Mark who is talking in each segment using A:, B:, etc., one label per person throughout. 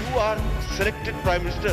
A: You are selected Prime Minister,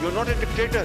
A: You are not a dictator.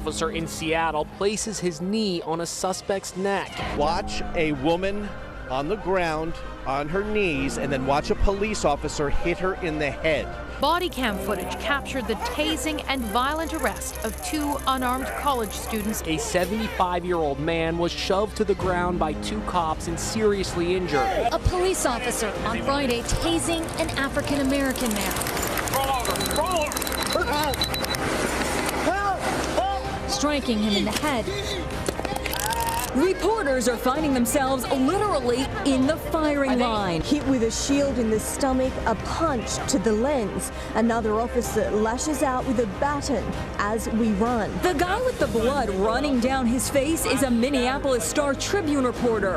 B: Officer in Seattle places his knee on a suspect's neck.
C: Watch a woman on the ground on her knees and then watch a police officer hit her in the head.
D: Body cam footage captured the tasing and violent arrest of 2 unarmed college students.
B: A 75-year-old man was shoved to the ground by 2 cops and seriously injured.
E: A police officer on Friday tasing an African-American man. Striking him in the head.
F: Reporters are finding themselves literally in the firing line.
G: Hit with a shield in the stomach, a punch to the lens. Another officer lashes out with a baton as we run.
F: The guy with the blood running down his face is a Minneapolis Star Tribune reporter.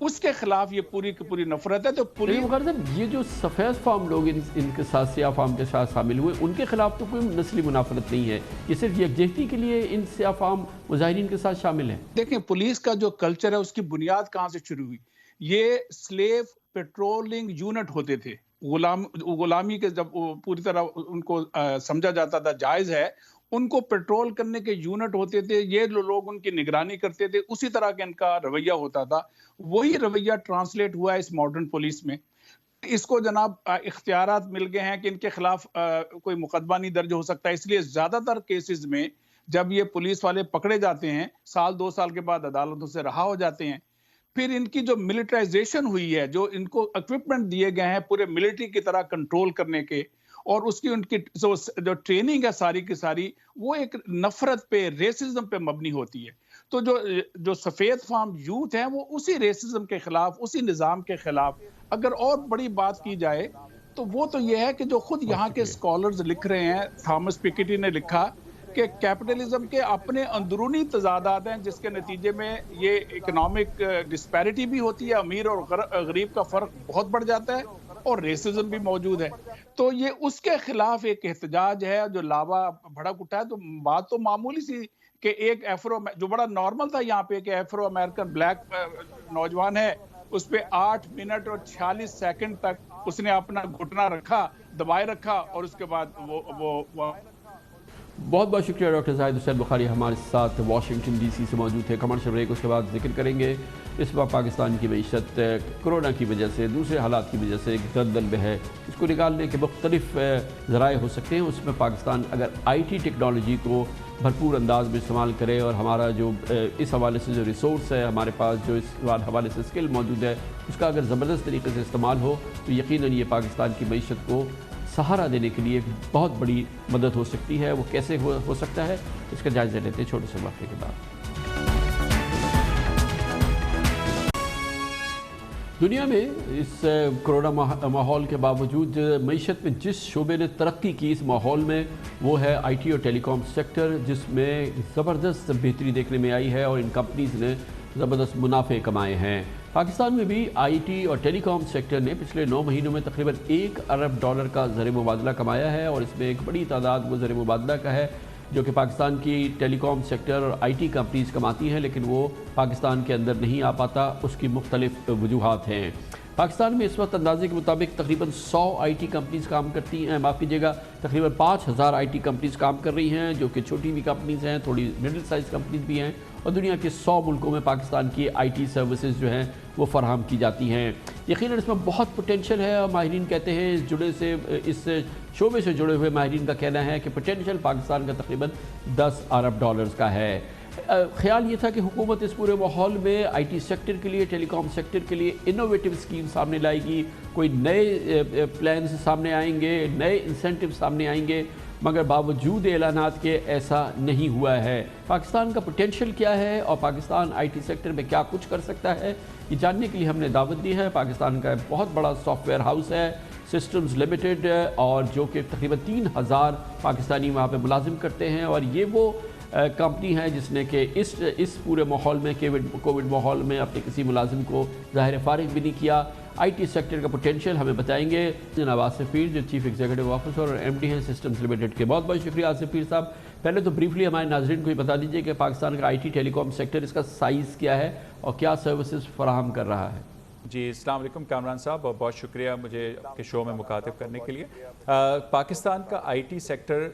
H: اس کے خلاف یہ پوری کی پوری نفرت ہے. تو پوری
I: یہ جو سفید فام لوگ ان کے ساتھ سیاہ فام کے ساتھ شامل ہوئے ان کے خلاف تو کوئی نسلی منافرت نہیں ہے, یہ صرف یکجہتی کے لیے ان سیاہ فام مظاہرین کے ساتھ شامل ہیں.
H: دیکھیں پولیس کا جو کلچر ہے اس کی بنیاد کہاں سے شروع ہوئی. یہ سلیو پیٹرولنگ یونٹ ہوتے تھے, غلامی کے جب پوری طرح ان کو سمجھا جاتا تھا جائز ہے, ان کو پیٹرول کرنے کے یونٹ ہوتے تھے, یہ لوگ ان کی نگرانی کرتے تھے, اسی طرح کا ان کا رویہ ہوتا تھا. وہی رویہ ٹرانسلیٹ ہوا ہے اس ماڈرن پولیس میں. اس کو جناب اختیارات مل گئے ہیں کہ ان کے خلاف کوئی مقدمہ نہیں درج ہو سکتا, اس لیے زیادہ تر کیسز میں جب یہ پولیس والے پکڑے جاتے ہیں 1-2 سال کے بعد عدالتوں سے رہا ہو جاتے ہیں. پھر ان کی جو ملٹرائزیشن ہوئی ہے, جو ان کو اکوپمنٹ دیے گئے ہیں پورے ملٹری کی طرح کنٹرول کرنے کے, اور اس کی ان کی جو ٹریننگ ہے ساری کی ساری وہ ایک نفرت پہ, ریسزم پہ مبنی ہوتی ہے. تو جو سفید فام یوتھ ہیں وہ اسی ریسزم کے خلاف, اسی نظام کے خلاف. اگر اور بڑی بات کی جائے تو وہ تو یہ ہے کہ جو خود یہاں کے اسکالرز لکھ رہے ہیں, تھامس پیکیٹی نے لکھا کہ کیپٹلزم کے اپنے اندرونی تضادات ہیں جس کے نتیجے میں یہ اکنامک ڈسپیرٹی بھی ہوتی ہے, امیر اور غریب کا فرق بہت بڑھ جاتا ہے, اور ریسزم بھی موجود ہے. تو یہ اس کے خلاف ایک احتجاج ہے جو لاوا بھڑک اٹھا ہے. تو بات تو معمولی سی کہ ایک جو بڑا نارمل تھا یہاں پہ کہ ایفرو امریکن بلیک نوجوان ہے, اس پہ 8 منٹ اور 46 سیکنڈ تک اس نے اپنا گھٹنا رکھا, دبائے رکھا, اور اس کے بعد وہ
I: بہت بہت شکریہ ڈاکٹر زاہد حسین بخاری ہمارے ساتھ واشنگٹن ڈی سی سے موجود تھے. کمرشل بریک, اس کے بعد ذکر کریں گے اس وقت پاکستان کی معیشت کرونا کی وجہ سے, دوسرے حالات کی وجہ سے دلدل میں ہے. اس کو نکالنے کے مختلف ذرائع ہو سکتے ہیں. اس میں پاکستان اگر آئی ٹی ٹیکنالوجی کو بھرپور انداز میں استعمال کرے, اور ہمارا جو اس حوالے سے جو ریسورس ہے ہمارے پاس, جو اس حوالے سے اسکل موجود ہے, اس کا اگر زبردست طریقے سے استعمال ہو تو یقیناً یہ پاکستان کی معیشت کو سہارا دینے کے لیے ایک بہت بڑی مدد ہو سکتی ہے. وہ کیسے ہو سکتا ہے اس کا جائزہ لیتے ہیں چھوٹے سے وقفے کے بعد. دنیا میں اس کرونا ماحول کے باوجود معیشت میں جس شعبے نے ترقی کی اس ماحول میں وہ ہے آئی ٹی اور ٹیلی کام سیکٹر, جس میں زبردست بہتری دیکھنے میں آئی ہے اور ان کمپنیز نے زبردست منافع کمائے ہیں. پاکستان میں بھی آئی ٹی اور ٹیلی کام سیکٹر نے پچھلے 9 مہینوں میں تقریباً $1 ارب کا زر مبادلہ کمایا ہے, اور اس میں ایک بڑی تعداد وہ زر مبادلہ کا ہے جو کہ پاکستان کی ٹیلی کام سیکٹر اور آئی ٹی کمپنیز کماتی ہیں, لیکن وہ پاکستان کے اندر نہیں آ پاتا. اس کی مختلف وجوہات ہیں. پاکستان میں اس وقت اندازے کے مطابق تقریباً 100 آئی ٹی کمپنیز کام کرتی ہیں, معاف کیجیے گا تقریباً 5000 آئی ٹی کمپنیز کام کر رہی ہیں, جو کہ چھوٹی بھی کمپنیز ہیں, تھوڑی مڈل سائز کمپنیز بھی ہیں, اور دنیا کے 100 ملکوں میں پاکستان کی آئی ٹی سروسز جو ہیں وہ فراہم کی جاتی ہیں. یقیناً اس میں بہت پوٹینشل ہے, اور ماہرین کہتے ہیں اس شعبے سے جڑے ہوئے ماہرین کا کہنا ہے کہ پوٹینشل پاکستان کا تقریباً $10 ارب کا ہے. خیال یہ تھا کہ حکومت اس پورے ماحول میں آئی ٹی سیکٹر کے لیے, ٹیلی کام سیکٹر کے لیے انوویٹو اسکیم سامنے لائے گی, کوئی نئے پلانز سامنے آئیں گے, نئے انسینٹیو سامنے آئیں گے, مگر باوجود اعلانات کے ایسا نہیں ہوا ہے. پاکستان کا پوٹینشل کیا ہے اور پاکستان آئی ٹی سیکٹر میں کیا کچھ کر سکتا ہے, یہ جاننے کے لیے ہم نے دعوت دی ہے. پاکستان کا بہت بڑا سافٹ ویئر ہاؤس ہے سسٹمز لمیٹڈ, اور جو کہ تقریباً 3000 پاکستانی وہاں پہ ملازم کرتے ہیں, اور یہ وہ کمپنی ہے جس نے کہ اس پورے ماحول میں کووڈ ماحول میں اپنے کسی ملازم کو ظاہر فارغ بھی نہیں کیا. آئی ٹی سیکٹر کا پوٹینشیل ہمیں بتائیں گے جناب آصف پیر, جو چیف ایگزیکٹو آفیسر اور ایم ڈی ہیں سسٹمز لمیٹڈ کے. بہت بہت شکریہ آصف پیر صاحب. پہلے تو بریفلی ہمارے ناظرین کو یہ بتا دیجئے کہ پاکستان کا I T tele com sector, اس کا سائز کیا ہے اور کیا سروسز فراہم کر رہا ہے.
J: جی السلام علیکم کامران صاحب, اور بہت شکریہ مجھے آپ کے شو میں مخاطب کرنے کے لیے. پاکستان کا آئی ٹی سیکٹر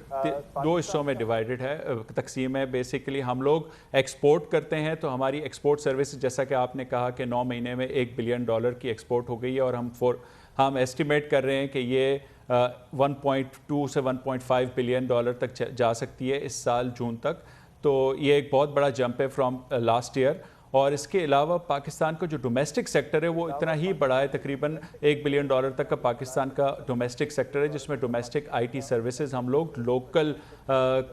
J: 2 حصوں میں ڈیوائیڈڈ ہے, تقسیم ہے. بیسیکلی ہم لوگ ایکسپورٹ کرتے ہیں, تو ہماری ایکسپورٹ سروس جیسا کہ آپ نے کہا کہ 9 مہینے میں $1 بلین کی ایکسپورٹ ہو گئی ہے, اور ہم ایسٹیمیٹ کر رہے ہیں کہ یہ 1.2 سے 1.5 بلین ڈالر تک جا سکتی ہے اس سال جون تک. تو یہ ایک بہت بڑا جمپ ہے فرام لاسٹ ایئر. اور اس کے علاوہ پاکستان کا جو ڈومیسٹک سیکٹر ہے وہ اتنا ہی بڑا ہے, تقریباً $1 بلین تک کا پاکستان کا ڈومیسٹک سیکٹر ہے, جس میں ڈومیسٹک آئی ٹی سروسز ہم لوگ لوکل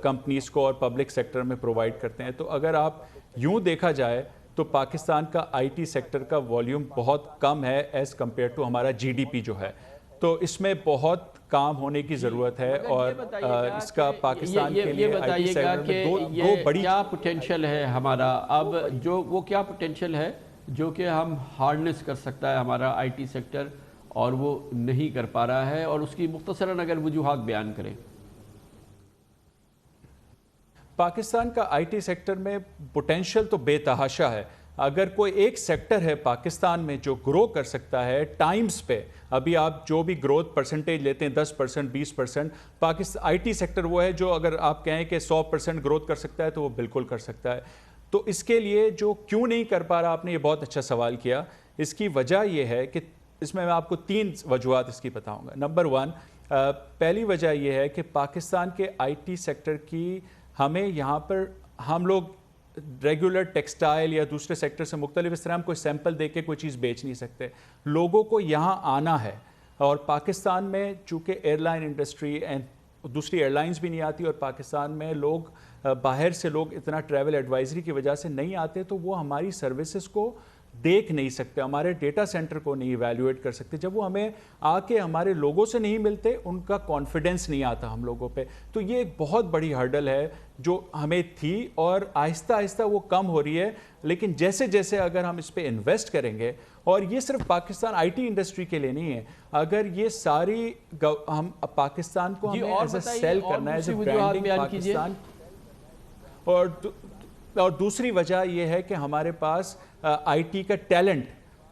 J: کمپنیز کو اور پبلک سیکٹر میں پرووائڈ کرتے ہیں. تو اگر آپ یوں دیکھا جائے تو پاکستان کا آئی ٹی سیکٹر کا والیوم بہت کم ہے ایز کمپیئر ٹو ہمارا جی ڈی پی جو ہے. تو اس میں بہت کام ہونے کی ضرورت ہے, اور اس کا پاکستان کے لیے آئی ٹی سیکٹر میں دو بڑی
I: کیا پوٹینشل ہے ہمارا. اب جو وہ کیا پوٹینشل ہے جو کہ ہم ہارنس کر سکتا ہے ہمارا آئی ٹی سیکٹر، اور وہ نہیں کر پا رہا ہے، اور اس کی مختصراً اگر وجوہات بیان کریں؟
J: پاکستان کا آئی ٹی سیکٹر میں پوٹینشل تو بے تحاشا ہے. اگر کوئی ایک سیکٹر ہے پاکستان میں جو گرو کر سکتا ہے ٹائمز پہ، ابھی آپ جو بھی گروتھ پرسنٹیج لیتے ہیں 10%، 20%، پاکستان آئی ٹی سیکٹر وہ ہے جو اگر آپ کہیں کہ 100% گروتھ کر سکتا ہے تو وہ بالکل کر سکتا ہے. تو اس کے لیے جو کیوں نہیں کر پا رہا، آپ نے یہ بہت اچھا سوال کیا. اس کی وجہ یہ ہے کہ اس میں آپ کو 3 وجوہات اس کی بتاؤں گا. نمبر 1، پہلی وجہ یہ ہے کہ پاکستان کے آئی ٹی سیکٹر کی ہمیں یہاں پر ہم لوگ ریگولر ٹیکسٹائل یا دوسرے سیکٹر سے مختلف، اس طرح ہم کوئی سیمپل دے کے کوئی چیز بیچ نہیں سکتے. لوگوں کو یہاں آنا ہے، اور پاکستان میں چونکہ ایئر لائن انڈسٹری اینڈ دوسری ایئر لائنز بھی نہیں آتی، اور پاکستان میں لوگ باہر سے لوگ اتنا ٹریول ایڈوائزری کی وجہ سے نہیں آتے، تو وہ ہماری سروسز کو دیکھ نہیں سکتے، ہمارے ڈیٹا سینٹر کو نہیں ایویلیویٹ کر سکتے. جب وہ ہمیں آ کے ہمارے لوگوں سے نہیں ملتے، ان کا کانفیڈنس نہیں آتا ہم لوگوں پہ. تو یہ ایک بہت بڑی ہرڈل ہے جو ہمیں تھی، اور آہستہ آہستہ وہ کم ہو رہی ہے. لیکن جیسے جیسے اگر ہم اس پہ انویسٹ کریں گے، اور یہ صرف پاکستان آئی ٹی انڈسٹری کے لیے نہیں ہے، اگر یہ ساری ہم پاکستان کو ہمیں ایز اے سیل کرنا ہے، ایز اے برانڈنگ پاکستان. اور دوسری وجہ یہ ہے کہ ہمارے پاس آئی ٹی کا ٹیلنٹ،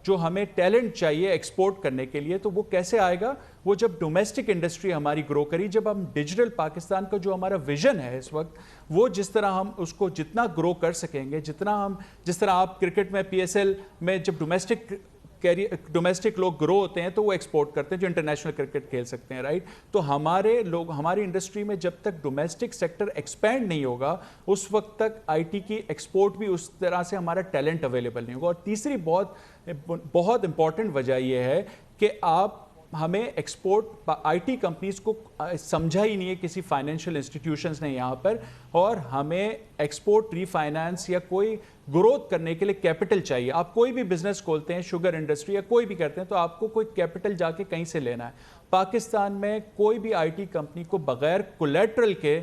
J: جو ہمیں ٹیلنٹ چاہیے ایکسپورٹ کرنے کے لیے، تو وہ کیسے آئے گا؟ وہ جب ڈومیسٹک انڈسٹری ہماری گرو کری، جب ہم ڈیجیٹل پاکستان کا جو ہمارا ویژن ہے اس وقت، وہ جس طرح ہم اس کو جتنا گرو کر سکیں گے، جس طرح آپ کرکٹ میں پی ایس ایل میں جب ڈومیسٹک لوگ گرو ہوتے ہیں تو وہ ایکسپورٹ کرتے ہیں جو انٹرنیشنل کرکٹ کھیل سکتے ہیں، رائٹ؟ تو ہمارے لوگ، ہماری انڈسٹری میں جب تک ڈومیسٹک سیکٹر ایکسپینڈ نہیں ہوگا، اس وقت تک آئی ٹی کی ایکسپورٹ بھی اس طرح سے ہمارا ٹیلنٹ اویلیبل نہیں ہوگا. اور تیسری بہت امپورٹنٹ وجہ یہ ہے کہ ہمیں ایکسپورٹ آئی ٹی کمپنیز کو سمجھا ہی نہیں ہے کسی فائنینشیل انسٹیٹیوشنز نے یہاں پر، اور ہمیں ایکسپورٹ ری فائنانس یا کوئی گروتھ کرنے کے لیے کیپٹل چاہیے. آپ کوئی بھی بزنس کھولتے ہیں، شوگر انڈسٹری یا کوئی بھی کرتے ہیں، تو آپ کو کوئی کیپٹل جا کے کہیں سے لینا ہے. پاکستان میں کوئی بھی آئی ٹی کمپنی کو بغیر کولیٹرل کے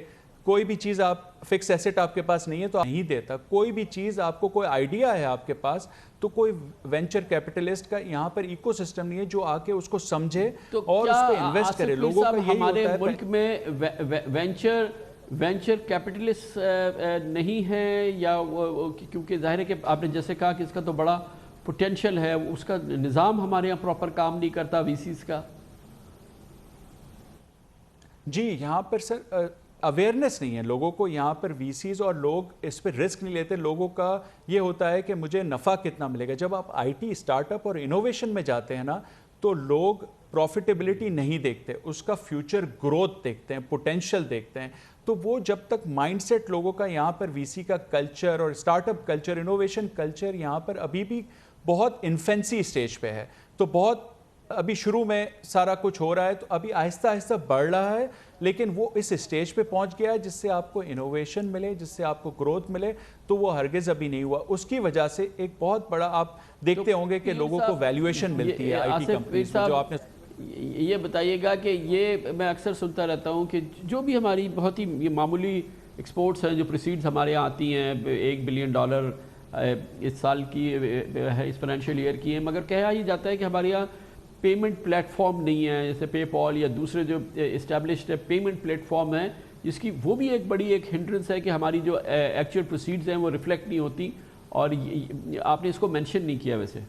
J: کوئی بھی چیز، آپ فکس ایسٹ آپ کے پاس نہیں ہے تو نہیں دیتا. کوئی بھی چیز آپ کو، کوئی آئیڈیا ہے آپ کے پاس، تو کوئی وینچر کیپٹلسٹ کا یہاں پر ایکو سسٹم نہیں ہے جو آ کے اس کو سمجھے اور اس پہ انویسٹ کرے. لوگوں کا یہی ہوتا ہے.
I: ہمارے ملک میں وینچر کیپٹلسٹ نہیں ہے، یا کیونکہ ظاہر ہے کہ آپ نے جیسے کہا کہ اس کا تو بڑا پوٹینشل ہے، اس کا نظام ہمارے یہاں پراپر کام نہیں کرتا وی سیز کا؟
J: جی، یہاں پر سر اویئرنیس نہیں ہے لوگوں کو یہاں پر وی سیز، اور لوگ اس پہ رسک نہیں لیتے. لوگوں کا یہ ہوتا ہے کہ مجھے نفع کتنا ملے گا. جب آپ آئی ٹی اسٹارٹ اپ اور انوویشن میں جاتے ہیں نا، تو لوگ پروفیٹیبلٹی نہیں دیکھتے، اس کا فیوچر گروتھ دیکھتے ہیں، پوٹینشل دیکھتے ہیں. تو وہ جب تک مائنڈ سیٹ لوگوں کا یہاں پر وی سی کا کلچر اور start up culture, innovation culture یہاں پر ابھی بھی بہت انفینسی اسٹیج پہ ہے. تو بہت ابھی شروع میں سارا کچھ ہو رہا ہے، تو ابھی آہستہ آہستہ بڑھ رہا ہے، لیکن وہ اس اسٹیج پہ پہنچ گیا ہے جس سے آپ کو انوویشن ملے، جس سے آپ کو گروتھ ملے، تو وہ ہرگز ابھی نہیں ہوا. اس کی وجہ سے ایک بہت بڑا آپ دیکھتے ہوں گے کہ لوگوں کو ویلیویشن ملتی ہے آئی ٹی کمپنیز میں. جو آپ نے
I: یہ بتائیے گا کہ یہ میں اکثر سنتا رہتا ہوں کہ جو بھی ہماری بہت ہی معمولی ایکسپورٹس ہیں جو پروسیڈز ہمارے یہاں آتی ہیں، $1 بلین اس سال کی ہے، اس فائنینشیل ایئر کی ہے، مگر کہا یہ جاتا ہے کہ ہمارے یہاں پیمنٹ پلیٹ فارم نہیں ہے، جیسے پے پال یا دوسرے جو اسٹیبلشڈ پیمنٹ پلیٹ فارم ہیں، جس کی وہ بھی ایک بڑی ایک ہنڈرنس ہے کہ ہماری جو ایکچوئل پروسیڈز ہیں وہ ریفلیکٹ نہیں ہوتی. اور آپ نے اس کو مینشن نہیں کیا ویسے.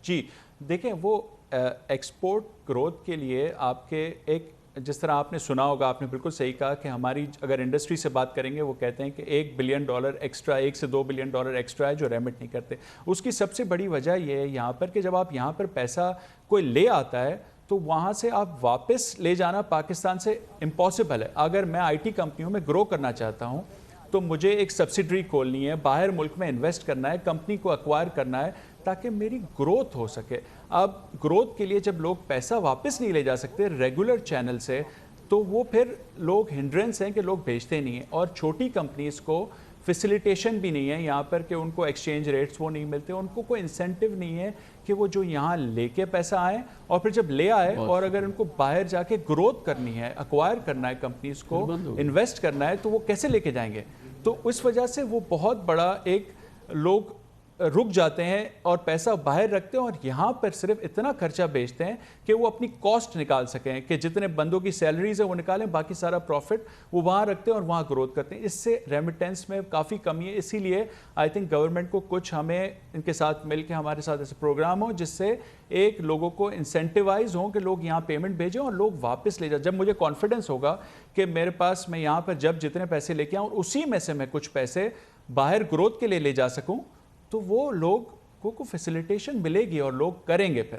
J: جی دیکھیں، وہ ایکسپورٹ گروتھ کے لیے آپ کے ایک، جس طرح آپ نے سنا ہوگا، آپ نے بالکل صحیح کہا کہ ہماری اگر انڈسٹری سے بات کریں گے، وہ کہتے ہیں کہ $1 بلین ایکسٹرا، $1 سے $2 بلین ایکسٹرا ہے جو ریمٹ نہیں کرتے. اس کی سب سے بڑی وجہ یہ ہے یہاں پر کہ جب آپ یہاں پر پیسہ کوئی لے آتا ہے تو وہاں سے آپ واپس لے جانا پاکستان سے امپاسبل ہے. اگر میں آئی ٹی کمپنیوں میں گرو کرنا چاہتا ہوں تو مجھے ایک سبسیڈری کھولنی ہے، باہر ملک میں انویسٹ کرنا ہے، کمپنی کو ایکوائر کرنا ہے تاکہ میری گروتھ ہو سکے. اب گروتھ کے لیے جب لوگ پیسہ واپس نہیں لے جا سکتے ریگولر چینل سے، تو وہ پھر لوگ ہنڈرنس ہیں کہ لوگ بھیجتے نہیں ہیں. اور چھوٹی کمپنیز کو فیسیلیٹیشن بھی نہیں ہے یہاں پر کہ ان کو ایکسچینج ریٹس وہ نہیں ملتے، ان کو کوئی انسینٹیو نہیں ہے کہ وہ جو یہاں لے کے پیسہ آئیں، اور پھر جب لے آئے اور اگر ان کو باہر جا کے گروتھ کرنی ہے، ایکوائر کرنا ہے، کمپنیز کو انویسٹ کرنا ہے، تو وہ کیسے لے کے جائیں گے؟ تو اس وجہ سے وہ بہت بڑا ایک لوگ رک جاتے ہیں اور پیسہ باہر رکھتے ہیں اور یہاں پر صرف اتنا خرچہ بیچتے ہیں کہ وہ اپنی کاسٹ نکال سکیں, کہ جتنے بندوں کی سیلریز ہیں وہ نکالیں, باقی سارا پروفٹ وہ وہاں رکھتے ہیں اور وہاں گروتھ کرتے ہیں. اس سے ریمیٹنس میں کافی کمی ہے. اسی لیے آئی تھنک گورنمنٹ کو کچھ ہمیں ان کے ساتھ مل کے ہمارے ساتھ ایسے پروگرام ہوں جس سے ایک لوگوں کو انسینٹیوائز ہوں کہ لوگ یہاں پیمنٹ بھیجیں اور لوگ واپس لے جائیں. جب مجھے کانفیڈنس ہوگا کہ میرے پاس میں یہاں پر جب جتنے پیسے لے کے آؤں اور اسی میں سے میں کچھ پیسے باہر گروتھ کے لیے لے جا سکوں, تو وہ لوگ کو فیسیلیٹیشن ملے گی اور لوگ کریں گے. پھر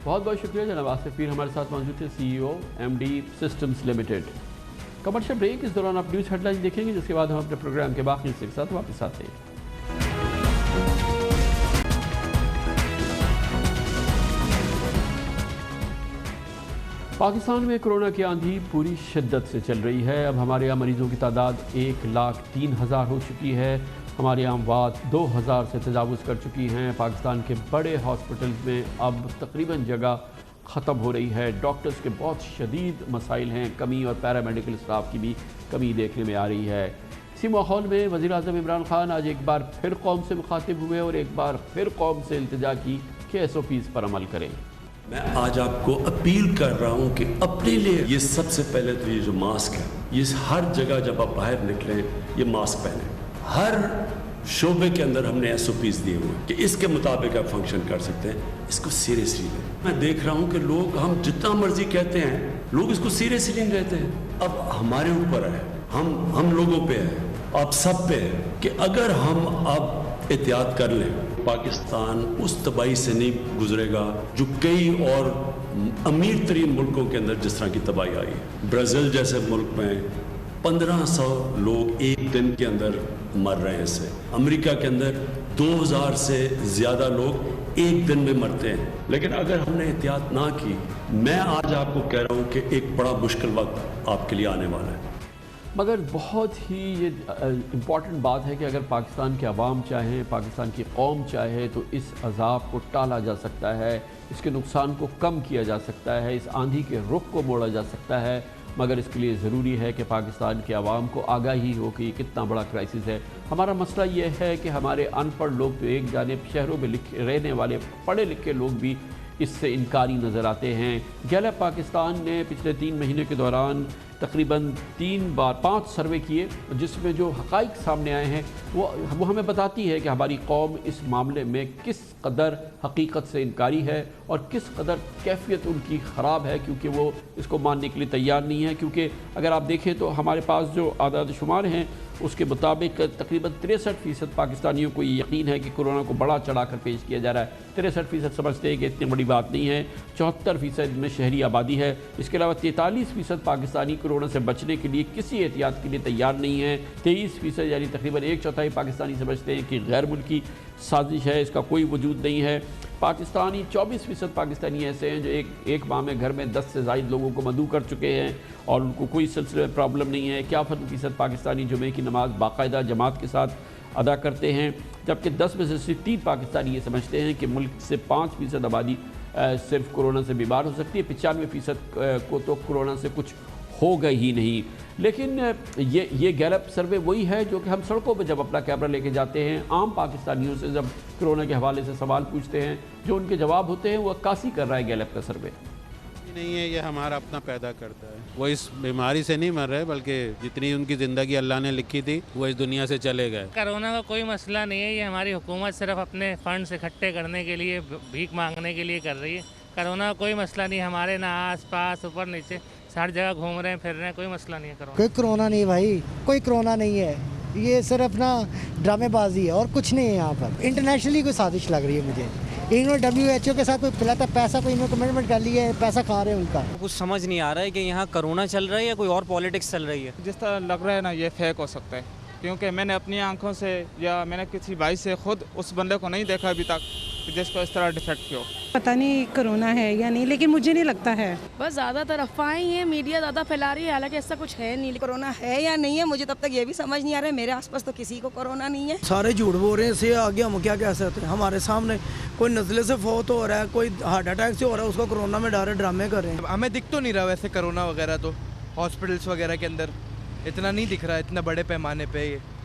I: بہت بہت شکریہ جناب آصف پیر ہمارے ساتھ موجود تھے, C E O MD systems limited. Commercial break, اس دوران آپ نیوز ہیڈ لائن دیکھیں گے, جس کے بعد ہم اپنے پروگرام کے باقی حصے کے ساتھ واپس آتے ہیں. پاکستان میں کرونا کی آندھی پوری شدت سے چل رہی ہے. اب ہمارے یہاں مریضوں کی تعداد 1,03,000 ہو چکی ہے. ہماری اموات 2,000 سے تجاوز کر چکی ہیں. پاکستان کے بڑے ہاسپٹلز میں اب تقریباً جگہ ختم ہو رہی ہے. ڈاکٹرز کے بہت شدید مسائل ہیں, کمی, اور پیرامیڈیکل اسٹاف کی بھی کمی دیکھنے میں آ رہی ہے. اسی ماحول میں وزیر اعظم عمران خان آج ایک بار پھر قوم سے مخاطب ہوئے اور ایک بار پھر قوم سے التجا کی کہ SOPs پر عمل کریں.
K: میں آج آپ کو اپیل کر رہا ہوں کہ اپنے لیے یہ سب سے پہلے تو یہ جو ماسک ہے, یہ ہر جگہ جب آپ باہر نکلیں یہ ماسک پہنیں. ہر شعبے کے اندر ہم نے SOPs دیے ہوئے کہ اس کے مطابق آپ فنکشن کر سکتے ہیں. اس کو سیریسلی لیں. میں دیکھ رہا ہوں کہ لوگ, ہم جتنا مرضی کہتے ہیں, لوگ اس کو سیریسلی نہیں لیتے ہیں. اب ہمارے اوپر ہے, ہم لوگوں پہ ہے, آپ سب پہ ہے کہ اگر ہم اب احتیاط کر لیں, پاکستان اس تباہی سے نہیں گزرے گا جو کئی اور امیر ترین ملکوں کے اندر جس طرح کی تباہی آئی ہے. برازیل جیسے ملک میں 1500 لوگ ایک دن کے اندر مر رہے ہیں. اس سے امریکہ کے اندر 2000 سے زیادہ لوگ ایک دن میں مرتے ہیں. لیکن اگر ہم نے احتیاط نہ کی, میں آج آپ کو کہہ رہا ہوں کہ ایک بڑا مشکل وقت آپ کے لیے آنے والا ہے.
I: مگر بہت ہی یہ امپورٹنٹ بات ہے کہ اگر پاکستان کے عوام چاہیں, پاکستان کی قوم چاہے, تو اس عذاب کو ٹالا جا سکتا ہے, اس کے نقصان کو کم کیا جا سکتا ہے, اس آندھی کے رخ کو موڑا جا سکتا ہے. مگر اس کے لیے ضروری ہے کہ پاکستان کے عوام کو آگاہی ہو کہ یہ کتنا بڑا کرائسس ہے. ہمارا مسئلہ یہ ہے کہ ہمارے ان پڑھ لوگ تو ایک جانب, شہروں میں رہنے والے پڑھے لکھے لوگ بھی اس سے انکاری نظر آتے ہیں. گیلپ پاکستان نے پچھلے 3 مہینے کے دوران تقریباً 5 سروے کیے, جس میں جو حقائق سامنے آئے ہیں وہ ہمیں بتاتی ہے کہ ہماری قوم اس معاملے میں کس قدر حقیقت سے انکاری ہے اور کس قدر کیفیت ان کی خراب ہے, کیونکہ وہ اس کو ماننے کے لیے تیار نہیں ہے. کیونکہ اگر آپ دیکھیں تو ہمارے پاس جو اعداد شمار ہیں اس کے مطابق تقریباً 63% پاکستانیوں کو یہ یقین ہے کہ کرونا کو بڑا چڑھا کر پیش کیا جا رہا ہے. 63% سمجھتے ہیں کہ اتنی بڑی بات نہیں ہے. 74% میں شہری آبادی ہے. اس کے علاوہ 43% پاکستانی کرونا سے بچنے کے لیے کسی احتیاط کے لیے تیار نہیں ہے. 23% یعنی تقریباً 1/4 پاکستانی سمجھتے ہیں کہ غیر ملکی سازش ہے, اس کا کوئی وجود نہیں ہے. پاکستانی 24% پاکستانی ایسے ہیں جو ایک ماہ میں گھر میں 10 سے زائد لوگوں کو مدعو کر چکے ہیں اور ان کو کوئی سلسلے میں پرابلم نہیں ہے. 51% پاکستانی جمعے کی نماز باقاعدہ جماعت کے ساتھ ادا کرتے ہیں, جبکہ 10 میں سے 3 پاکستانی یہ سمجھتے ہیں کہ ملک سے 5% آبادی صرف کرونا سے بیمار ہو سکتی ہے. 95% کو تو کرونا سے کچھ ہوگا ہی نہیں. لیکن یہ گیلپ سروے وہی ہے جو کہ ہم سڑکوں پہ جب اپنا کیمرہ لے کے جاتے ہیں, عام پاکستانیوں سے جب کرونا کے حوالے سے سوال پوچھتے ہیں, جو ان کے جواب ہوتے ہیں وہ عکاسی کر رہا ہے گیلپ کا سروے.
L: نہیں ہے, یہ ہمارا اپنا پیدا کرتا ہے. وہ اس بیماری سے نہیں مر رہے, بلکہ جتنی ان کی زندگی اللہ نے لکھی تھی وہ اس دنیا سے چلے گئے.
M: کرونا کا کوئی مسئلہ نہیں ہے, یہ ہماری حکومت صرف اپنے فنڈز اکٹھے کرنے کے لیے, بھیک مانگنے کے لیے کر رہی ہے. کرونا کا کوئی مسئلہ نہیں, ہمارے نہ آس پاس اوپر نیچے ہر جگہ گھوم رہے ہیں, پھر رہے ہیں, کوئی مسئلہ نہیں ہے.
N: کوئی کرونا نہیں بھائی, کوئی کرونا نہیں ہے. یہ صرف نا ڈرامے بازی ہے اور کچھ نہیں ہے. یہاں پر انٹرنیشنلی کوئی سازش لگ رہی ہے مجھے. انہوں نے WHO کے ساتھ کوئی پلاتا پیسہ, کوئی انہوں نے کمٹمنٹ کر لی ہے, پیسہ کھا رہے ہیں ان کا.
O: کچھ سمجھ نہیں آ رہا ہے کہ یہاں کرونا چل رہا ہے یا کوئی اور پالیٹکس چل رہی ہے.
P: جس طرح لگ رہا ہے نا یہ فیک ہو سکتا ہے, کیونکہ میں نے اپنی آنکھوں سے یا میں نے کسی بھائی سے خود اس بندے کو نہیں دیکھا ابھی تک جس کو اس طرح ڈیفیکٹ کیا.
Q: پتہ نہیں کرونا ہے یا نہیں, لیکن مجھے نہیں لگتا ہے.
R: بس زیادہ تر افواہیں ہیں, میڈیا زیادہ پھیلا رہی ہے, حالانکہ ایسا کچھ ہے نہیں. کرونا ہے یا نہیں ہے مجھے تب تک یہ بھی سمجھ نہیں آ رہا ہے. میرے آس پاس تو کسی کو کرونا نہیں ہے.
S: سارے جھوٹ بول رہے ہیں, اس سے آگے ہم کیا کہہ سکتے ہیں. ہمارے سامنے کوئی نزلے سے فوت ہو رہا ہے, کوئی ہارٹ اٹیک سے ہو رہا ہے, اس کو کرونا میں ڈرامے کر رہے ہیں.
T: ہمیں دکھ تو نہیں رہا ویسے کرونا وغیرہ, تو ہاسپٹلس وغیرہ کے اندر اتنا نہیں دکھ رہا ہے, اتنا بڑے پیمانے پہ.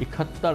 I: 71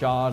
I: 4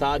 U: 7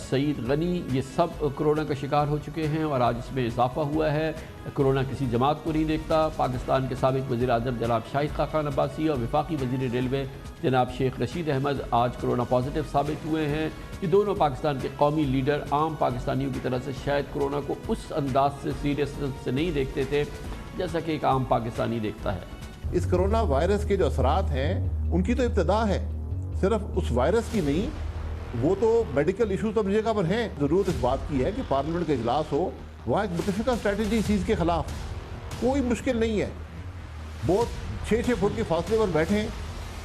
I: سعید غنی، یہ سب کرونا کا شکار ہو چکے ہیں اور آج اس میں اضافہ ہوا ہے۔ کرونا کسی جماعت کو نہیں دیکھتا۔ پاکستان کے سابق وزیر اعظم جناب شاہد خاقان عباسی اور وفاقی وزیر ریلوے جناب شیخ رشید احمد آج کرونا پازیٹیو ثابت ہوئے ہیں۔ یہ دونوں پاکستان کے قومی لیڈر عام پاکستانیوں کی طرح سے شاید کرونا کو اس انداز سے سیریسنس سے نہیں دیکھتے تھے جیسا کہ ایک عام پاکستانی دیکھتا ہے۔
A: اس کرونا وائرس کے جو اثرات ہیں ان کی تو ابتدا ہے، صرف اس وائرس کی نہیں، وہ تو میڈیکل ایشوز تو جگہ پر ہیں۔ ضرورت اس بات کی ہے کہ پارلیمنٹ کا اجلاس ہو، وہاں ایک متفقہ اسٹریٹجی اس چیز کے خلاف، کوئی مشکل نہیں ہے، بہت 6-6 فٹ کے فاصلے پر بیٹھیں،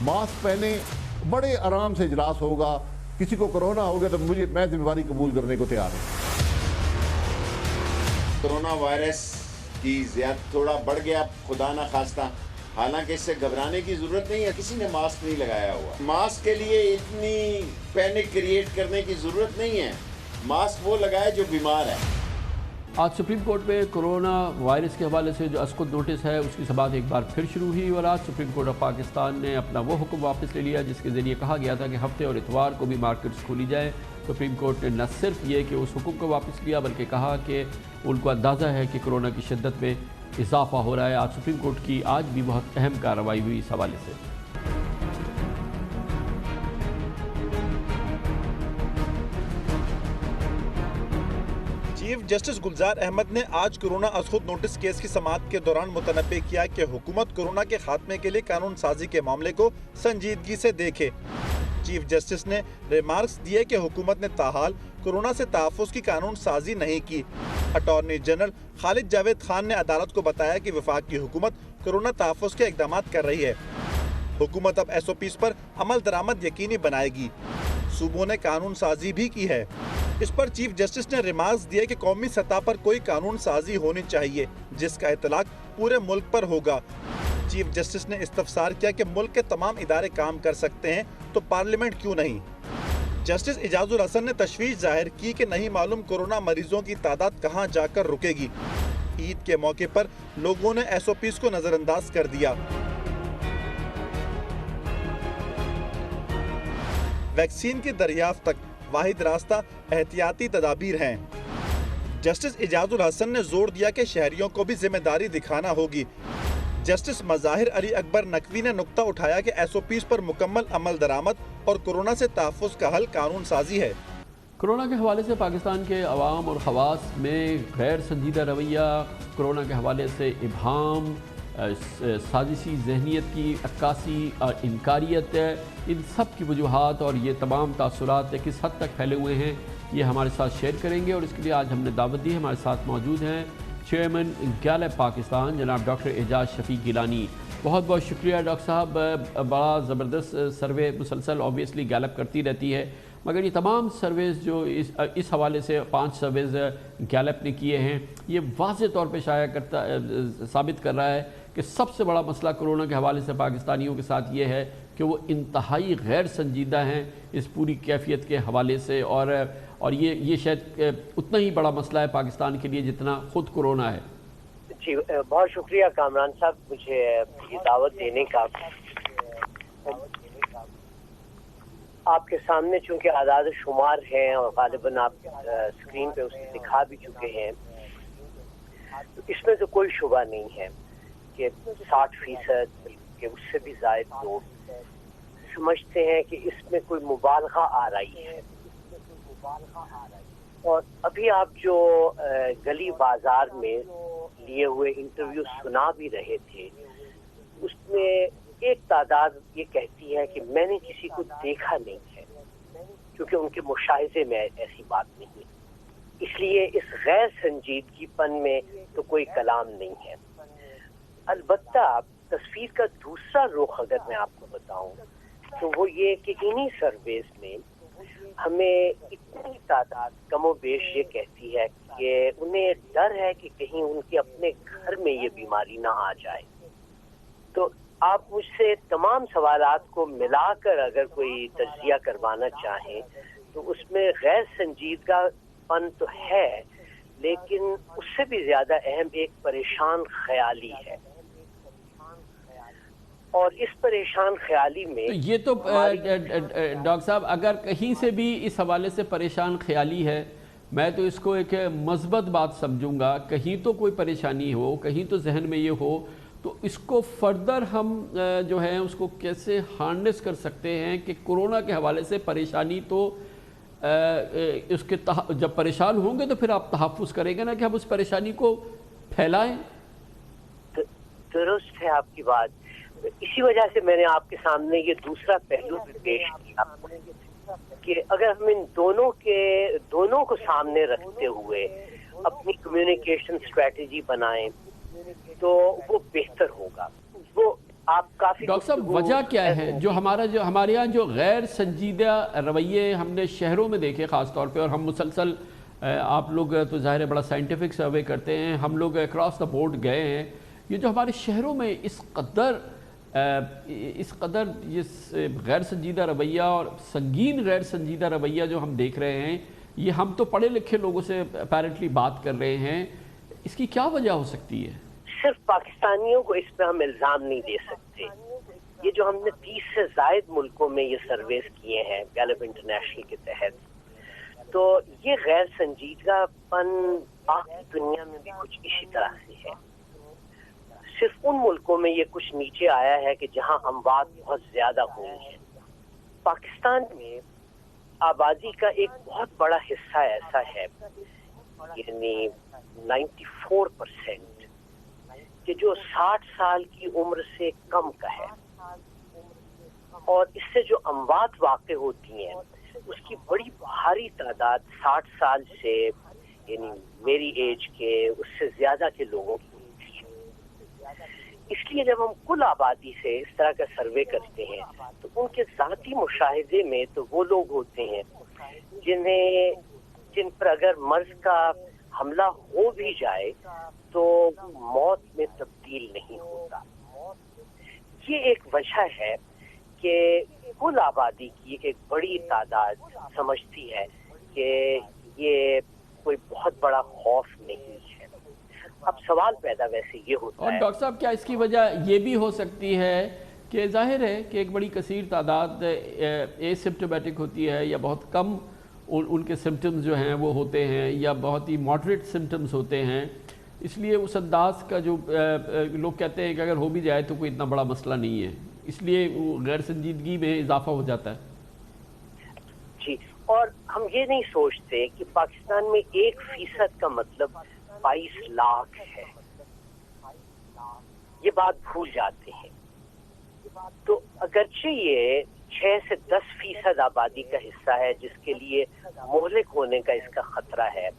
A: ماسک پہنیں، بڑے آرام سے اجلاس ہوگا۔ کسی کو کرونا ہو گیا تو میں ذمہ داری قبول کرنے کو تیار ہوں۔
V: کرونا وائرس کی زیادہ تھوڑا بڑھ گیا خدا نہ خواستہ، حالانکہ اس سے گھبرانے کی ضرورت نہیں ہے۔ کسی نے ماسک نہیں لگایا ہوا، ماسک کے لیے اتنی پینک کریٹ کرنے کی ضرورت نہیں ہے۔ ماسک وہ لگائے جو بیمار ہے۔
I: آج سپریم کورٹ میں کرونا وائرس کے حوالے سے جو اسقط نوٹس ہے اس کی سماعت ایک بار پھر شروع ہوئی اور آج سپریم کورٹ آف پاکستان نے اپنا وہ حکم واپس لے لیا جس کے ذریعے کہا گیا تھا کہ ہفتے اور اتوار کو بھی مارکیٹس کھولی جائیں۔ سپریم کورٹ نے نہ صرف یہ کہ اس حکم کو واپس لیا بلکہ کہا کہ ان کو اندازہ ہے کہ کرونا کی شدت میں اضافہ ہو رہا ہے۔ آج سپریم کورٹ کی آج بھی بہت اہم کارروائی ہوئی اس حوالے سے۔
B: چیف جسٹس گلزار احمد نے آج کرونا اسقط نوٹس کیس کی سماعت کے دوران متنبہ کیا کہ حکومت کرونا کے خاتمے کے لیے قانون سازی کے معاملے کو سنجیدگی سے دیکھے۔ چیف جسٹس نے ریمارکس دیے کہ حکومت نے تاحال کرونا سے تحفظ کی قانون سازی نہیں کی۔ اٹارنی جنرل خالد جاوید خان نے عدالت کو بتایا کہ وفاق کی حکومت کرونا تحفظ کے اقدامات کر رہی ہے۔ حکومت اب SOPs پر عمل درآمد یقینی بنائے گی۔ صوبوں نے قانون سازی بھی کی ہے۔ اس پر چیف جسٹس نے ریمارکس دیے کہ قومی سطح پر کوئی قانون سازی ہونی چاہیے جس کا اطلاق پورے ملک پر ہوگا۔ چیف جسٹس نے استفسار کیا کہ ملک کے تمام ادارے کام کر سکتے ہیں تو پارلیمنٹ کیوں نہیں۔ جسٹس اعجاز الحسن نے تشویش ظاہر کی کہ نہیں معلوم کورونا مریضوں کی تعداد کہاں جا کر رکے گی۔ عید کے موقع پر لوگوں نے SOPs کو نظر انداز کر دیا۔ ویکسین کی دریافت تک واحد راستہ احتیاطی تدابیر ہیں۔ جسٹس اعجاز الحسن نے زور دیا کہ شہریوں کو بھی ذمہ داری دکھانا ہوگی۔ جسٹس مظاہر علی اکبر نقوی نے نقطہ اٹھایا کہ SOPs پر مکمل عمل درآمد اور کورونا سے تحفظ کا حل قانون سازی ہے۔
I: کرونا کے حوالے سے پاکستان کے عوام اور خواص میں غیر سنجیدہ رویہ، کرونا کے حوالے سے ابہام، سازشی ذہنیت کی عکاسی اور انکاریت، ان سب کی وجوہات اور یہ تمام تاثرات کس حد تک پھیلے ہوئے ہیں یہ ہمارے ساتھ شیئر کریں گے اور اس کے لیے آج ہم نے دعوت دی ہے۔ ہمارے ساتھ موجود ہیں چیئرمین گیلپ پاکستان جناب ڈاکٹر اعجاز شفیق گیلانی۔ بہت بہت شکریہ ڈاکٹر صاحب، بڑا زبردست سروے مسلسل آبویسلی گیلپ کرتی رہتی ہے، مگر یہ تمام سرویز جو اس حوالے سے 5 سرویز گیلپ نے کیے ہیں یہ واضح طور پہ ثابت کر رہا ہے کہ سب سے بڑا مسئلہ کرونا کے حوالے سے پاکستانیوں کے ساتھ یہ ہے کہ وہ انتہائی غیر سنجیدہ ہیں اس پوری کیفیت کے حوالے سے، اور یہ شاید اتنا ہی بڑا مسئلہ ہے پاکستان کے لیے جتنا خود کرونا ہے۔
C: جی بہت شکریہ کامران صاحب مجھے یہ دعوت دینے کا۔ آپ کے سامنے چونکہ اعداد و شمار ہیں اور غالباً آپ اسکرین پہ اسے دکھا بھی چکے ہیں، اس میں تو کوئی شبہ نہیں ہے کہ 60% کہ اس سے بھی زائد لوگ سمجھتے ہیں کہ اس میں کوئی مبالغہ آ رہی ہے۔ اور ابھی آپ جو گلی بازار میں لیے ہوئے انٹرویو سنا بھی رہے تھے، اس میں ایک تعداد یہ کہتی ہے کہ میں نے کسی کو دیکھا نہیں ہے، کیونکہ ان کے مشاہدے میں ایسی بات نہیں ہے۔ اس لیے اس غیر سنجیدگی پن میں تو کوئی کلام نہیں ہے۔ البتہ تصویر کا دوسرا رخ اگر میں آپ کو بتاؤں تو وہ یہ کہ انہی سرویز میں ہمیں اتنی تعداد کم و بیش یہ کہتی ہے کہ انہیں ڈر ہے کہ کہیں ان کے اپنے گھر میں یہ بیماری نہ آ جائے۔ تو آپ مجھ سے تمام سوالات کو ملا کر اگر کوئی تجزیہ کروانا چاہیں تو اس میں غیر سنجیدگی پن تو ہے، لیکن اس سے بھی زیادہ اہم ایک پریشان خیالی ہے۔ اور اس پریشان خیالی میں
I: یہ تو ڈاکٹر صاحب اگر کہیں سے بھی اس حوالے سے پریشان خیالی ہے، میں تو اس کو ایک مثبت بات سمجھوں گا. کہیں تو کوئی پریشانی ہو، کہیں تو ذہن میں یہ ہو، تو اس کو فردر ہم جو ہے اس کو کیسے ہارنس کر سکتے ہیں کہ کورونا کے حوالے سے پریشانی تو اس کے جب پریشان ہوں گے تو پھر آپ تحفظ کریں گے نا کہ ہم اس پریشانی کو پھیلائیں.
C: درست ہے آپ کی بات. اسی وجہ سے میں نے آپ کے سامنے یہ دوسرا پہلو بھی پیش کیا کہ اگر ہم ان دونوں کو سامنے رکھتے ہوئے اپنی کمیونیکیشن اسٹریٹجی بنائیں تو وہ بہتر ہوگا. وہ آپ کافی
I: ڈاکٹر صاحب وجہ کیا ہے جو ہمارے یہاں جو غیر سنجیدہ رویے ہم نے شہروں میں دیکھے خاص طور پہ، اور ہم مسلسل آپ لوگ تو ظاہر ہے بڑا سائنٹیفک سروے کرتے ہیں، ہم لوگ اکراس دا بورڈ گئے ہیں، یہ جو ہمارے شہروں میں اس قدر یہ غیر سنجیدہ رویہ اور سنگین غیر سنجیدہ رویہ جو ہم دیکھ رہے ہیں، یہ ہم تو پڑھے لکھے لوگوں سے اپیرنٹلی بات کر رہے ہیں، اس کی کیا وجہ ہو سکتی ہے؟
C: صرف پاکستانیوں کو اس پہ ہم الزام نہیں دے سکتے. یہ جو ہم نے 30 سے زائد ملکوں میں یہ سرویز کیے ہیں گیلپ انٹرنیشنل کے تحت، تو یہ غیر سنجیدہ پن باقی دنیا میں بھی کچھ اسی طرح سے ہے. صرف ان ملکوں میں یہ کچھ نیچے آیا ہے کہ جہاں اموات بہت زیادہ ہوئی ہیں. پاکستان میں آبادی کا ایک بہت بڑا حصہ ایسا ہے، یعنی 94%، کہ جو 60 سال کی عمر سے کم کا ہے، اور اس سے جو اموات واقع ہوتی ہیں اس کی بڑی بھاری تعداد 60 سال سے، یعنی میری ایج کے اس سے زیادہ کے لوگوں کی ہوتی ہے. اس لیے جب ہم کل آبادی سے اس طرح کا سروے کرتے ہیں تو ان کے ذاتی مشاہدے میں تو وہ لوگ ہوتے ہیں جن پر اگر مرض کا حملہ ہو بھی جائے تو موت میں تبدیل نہیں ہوتا. یہ ایک وجہ ہے کہ کل آبادی کی ایک بڑی تعداد سمجھتی ہے کہ یہ کوئی بہت بڑا خوف نہیں ہے. اب سوال پیدا ویسے یہ ہوتا ہے،
I: اور ڈاکٹر صاحب کیا اس کی وجہ یہ بھی ہو سکتی ہے کہ ظاہر ہے کہ ایک بڑی کثیر تعداد اے سمپٹومیٹک ہوتی ہے، یا بہت کم ان کے سمٹمز جو ہیں وہ ہوتے ہیں، یا بہت ہی ماڈریٹ سمٹمز ہوتے ہیں، اس لیے اس انداز کا جو لوگ کہتے ہیں کہ اگر ہو بھی جائے تو کوئی اتنا بڑا مسئلہ نہیں ہے، اس لیے غیر سنجیدگی میں اضافہ ہو جاتا ہے.
C: جی، اور ہم یہ نہیں سوچتے کہ پاکستان میں 1% کا مطلب 22 لاکھ ہے، یہ بات بھول جاتے ہیں. تو اگرچہ یہ 6 سے 10% آبادی کا حصہ ہے جس کے لیے مہلک ہونے کا اس کا خطرہ ہے،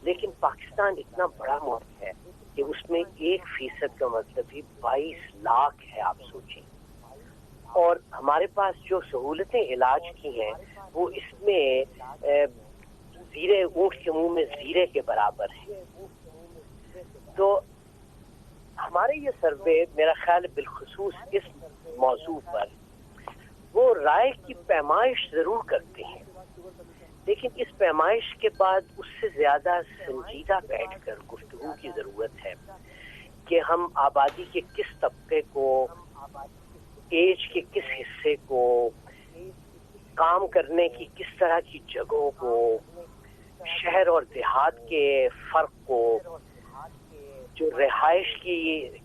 C: لیکن پاکستان اتنا بڑا ملک ہے کہ اس میں 1% کا مطلب ہی 22 لاکھ ہے. آپ سوچیں، اور ہمارے پاس جو سہولتیں علاج کی ہیں وہ اس میں زیرے اونٹ کے منہ میں زیرے کے برابر ہے. تو ہمارے یہ سروے میرا خیال بالخصوص اس موضوع پر وہ رائے کی پیمائش ضرور کرتے ہیں، لیکن اس پیمائش کے بعد اس سے زیادہ سنجیدہ بیٹھ کر گفتگو کی ضرورت ہے کہ ہم آبادی کے کس طبقے کو، ایج کے کس حصے کو، کام کرنے کی کس طرح کی جگہوں کو، شہر اور دیہات کے فرق کو، جو رہائش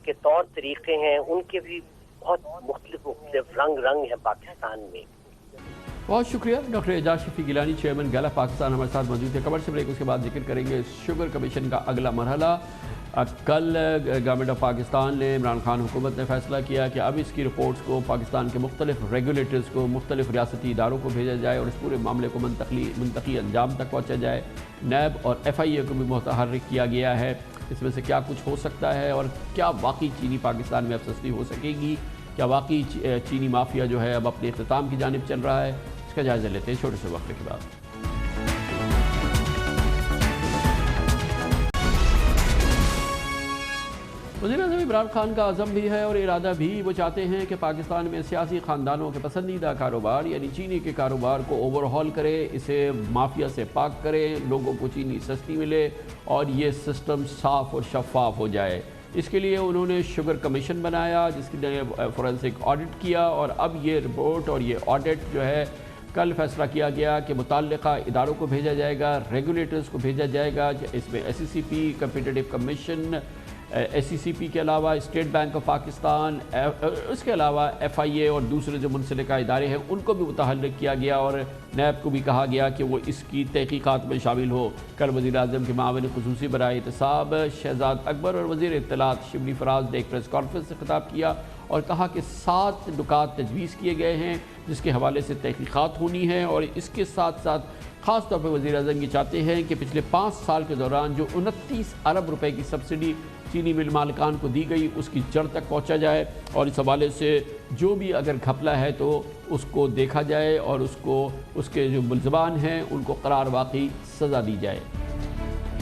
C: کے طور طریقے ہیں ان کے بھی بہت مختلف رنگ ہیں پاکستان میں.
I: بہت شکریہ ڈاکٹر اعجاز شفیع گیلانی، چیئرمین گیلپ پاکستان، ہمارے ساتھ موجود ہے. کمرشل بریک، اس کے بعد ذکر کریں گے شوگر کمیشن کا اگلا مرحلہ. کل گورنمنٹ آف پاکستان نے، عمران خان حکومت نے فیصلہ کیا کہ اب اس کی رپورٹس کو پاکستان کے مختلف ریگولیٹرز کو، مختلف ریاستی اداروں کو بھیجا جائے اور اس پورے معاملے کو منطقی انجام تک پہنچا جائے. نیب اور FIA کو بھی متحرک کیا گیا ہے. اس میں سے کیا کچھ ہو سکتا ہے اور کیا واقعی چینی پاکستان میں اب سستی ہو سکے گی؟ کیا واقعی چینی مافیا جو ہے اب اپنے اختتام کی جانب چل رہا ہے؟ اس کا جائزہ لیتے ہیں چھوٹے سے وقفے کے بعد. وزیر اعظم عمران خان کا عزم بھی ہے اور ارادہ بھی. وہ چاہتے ہیں کہ پاکستان میں سیاسی خاندانوں کے پسندیدہ کاروبار یعنی چینی کے کاروبار کو اوور ہال کرے، اسے مافیا سے پاک کرے، لوگوں کو چینی سستی ملے اور یہ سسٹم صاف اور شفاف ہو جائے. اس کے لیے انہوں نے شوگر کمیشن بنایا جس نے فورینسک آڈٹ کیا، اور اب یہ رپورٹ اور یہ آڈٹ جو ہے کل فیصلہ کیا گیا کہ متعلقہ اداروں کو بھیجا جائے گا، ریگولیٹرز کو بھیجا جائے گا، اس میں SCCP، کمپیٹیٹو کمیشن، SCCP کے علاوہ اسٹیٹ بینک آف پاکستان، اس کے علاوہ FIA اور دوسرے جو منسلکہ ادارے ہیں ان کو بھی متحرک کیا گیا، اور نیب کو بھی کہا گیا کہ وہ اس کی تحقیقات میں شامل ہو۔ کل وزیر اعظم کے معاون خصوصی برائے احتساب شہزاد اکبر اور وزیر اطلاعات شبلی فراز نے ایک پریس کانفرنس سے خطاب کیا اور کہا کہ 7 نکات تجویز کیے گئے ہیں جس کے حوالے سے تحقیقات ہونی ہے، اور اس کے ساتھ ساتھ خاص طور پہ وزیر اعظم یہ چاہتے ہیں کہ پچھلے 5 سال کے دوران جو 29 ارب روپے کی سبسڈی چینی مل مالکان کو دی گئی اس کی جڑ تک پہنچا جائے، اور اس حوالے سے جو بھی اگر گھپلا ہے تو اس کو دیکھا جائے اور اس کے جو ملزمان ہیں ان کو قرار واقعی سزا دی جائے۔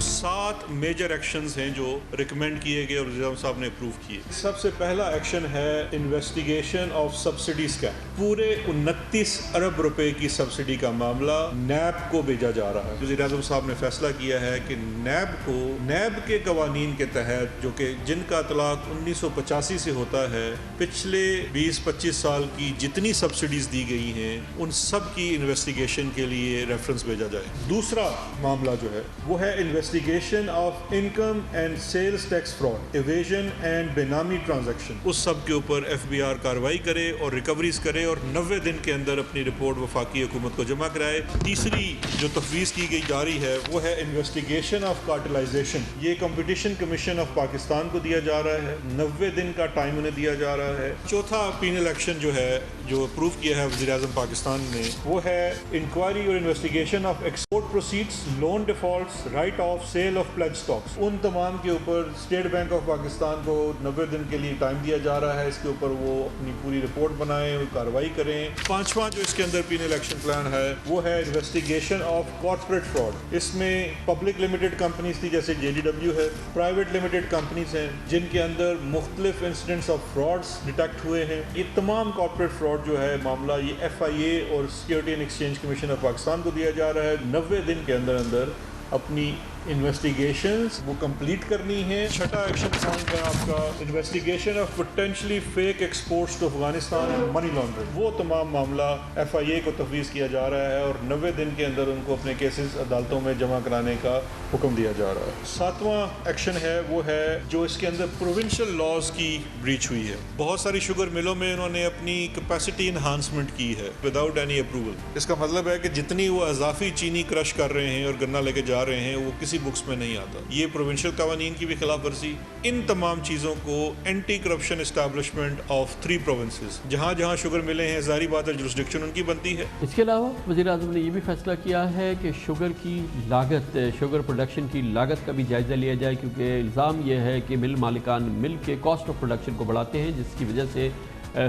D: 7 میجر ایکشنز ہیں جو ریکمینڈ کیے گئے اور وزیر اعظم صاحب نے اپروو کیے۔ سب سے پہلا ایکشن ہے انویسٹیگیشن آف سبسڈی اسکیم۔ پورے 29 ارب روپے کی سبسڈی کا معاملہ نیب کو بھیجا جا رہا ہے۔ وزیر اعظم صاحب نے فیصلہ کیا ہے کہ نیب کے قوانین کے تحت جو کہ جن کا اطلاق 1985 سے ہوتا ہے، پچھلے 20-25 سال کی جتنی سبسڈیز دی گئی ہیں ان سب کی انویسٹیگیشن کے لیے ریفرنس بھیجا جائے۔ دوسرا معاملہ جو ہے وہ ہے investigation of income and sales tax fraud, evasion and benami transaction. اس سب کے اوپر FBR کارروائی کرے اور ریکوریز کرے اور 90 دن کے اندر اپنی رپورٹ وفاقی حکومت کو جمع کرائے۔ تیسری جو تفویض کی گئی جاری ہے وہ ہے انویسٹیگیشن آف کارٹلائزیشن۔ یہ کمپٹیشن کمیشن آف پاکستان کو دیا جا رہا ہے، 90 دن کا ٹائم انہیں دیا جا رہا ہے۔ چوتھا پینل ایکشن جو ہے جو اپروو کیا ہے وزیر اعظم پاکستان نے وہ ہے انکوائری اور investigation of export proceeds, loan defaults, write off sale of pledge stocks. ان تمام کے اوپر اسٹیٹ بینک آف پاکستان کو 90 دن کے لیے ٹائم دیا جا رہا ہے، اس کے اوپر وہ اپنی پوری رپورٹ بنائیں اور کارروائی کریں۔ پانچواں جو اس کے اندر پینل ایکشن پلان ہے وہ ہے انویسٹیگیشن آف کارپوریٹ فراڈ۔ اس میں پبلک لمیٹڈ کمپنیز تھی جیسے JDW ہے، پرائیویٹ لمیٹڈ کمپنیز ہیں جن کے اندر مختلف انسیڈنٹس آف فرادز ڈیٹیکٹ ہوئے ہیں۔ یہ تمام کارپوریٹ فراڈ جو ہے معاملہ یہ FIA اور security and exchange commission of Pakistan کو دیا جا رہا ہے۔ 90 دن کے اندر اپنی انویسٹیگیشنز وہ کمپلیٹ کرنی ہے۔ چھٹا ایکشن پوائنٹ ہے آپ کا investigation of potentially fake exports to Afghanistan and money laundering. وہ تمام معاملہ FIA کو تفویض کیا جا رہا ہے اور 90 دن کے اندر ان کو اپنے کیسز عدالتوں میں جمع کرانے کا حکم دیا جا رہا ہے۔ 7واں ایکشن ہے وہ ہے جو اس کے اندر پروونشل لاز کی بریچ ہوئی ہے۔ بہت ساری شوگر ملوں میں انہوں نے اپنی کیپیسٹی انہانسمنٹ کی ہے وداؤٹ اینی اپروول۔ اس کا مطلب ہے کہ جتنی وہ اضافی چینی کرش کر رہے ہیں اور گنا لے کے جا رہے ہیں وہ کسی بکس میں نہیں آتا۔ یہ پروونشل قوانین کی بھی خلاف ورزی۔ ان تمام چیزوں کو anti corruption establishment of 3 provinces, جہاں جہاں شوگر ملے ہیں ظاہری بات ہے جورسڈکشن ان کی بنتی ہے۔
I: اس کے علاوہ وزیر اعظم نے یہ بھی فیصلہ کیا ہے کہ شوگر کی لاگت، شوگر پروڈکشن کی لاگت کا بھی جائزہ لیا جائے، کیونکہ الزام یہ ہے کہ مل مالکان مل کے کاسٹ آف پروڈکشن کو بڑھاتے ہیں جس کی وجہ سے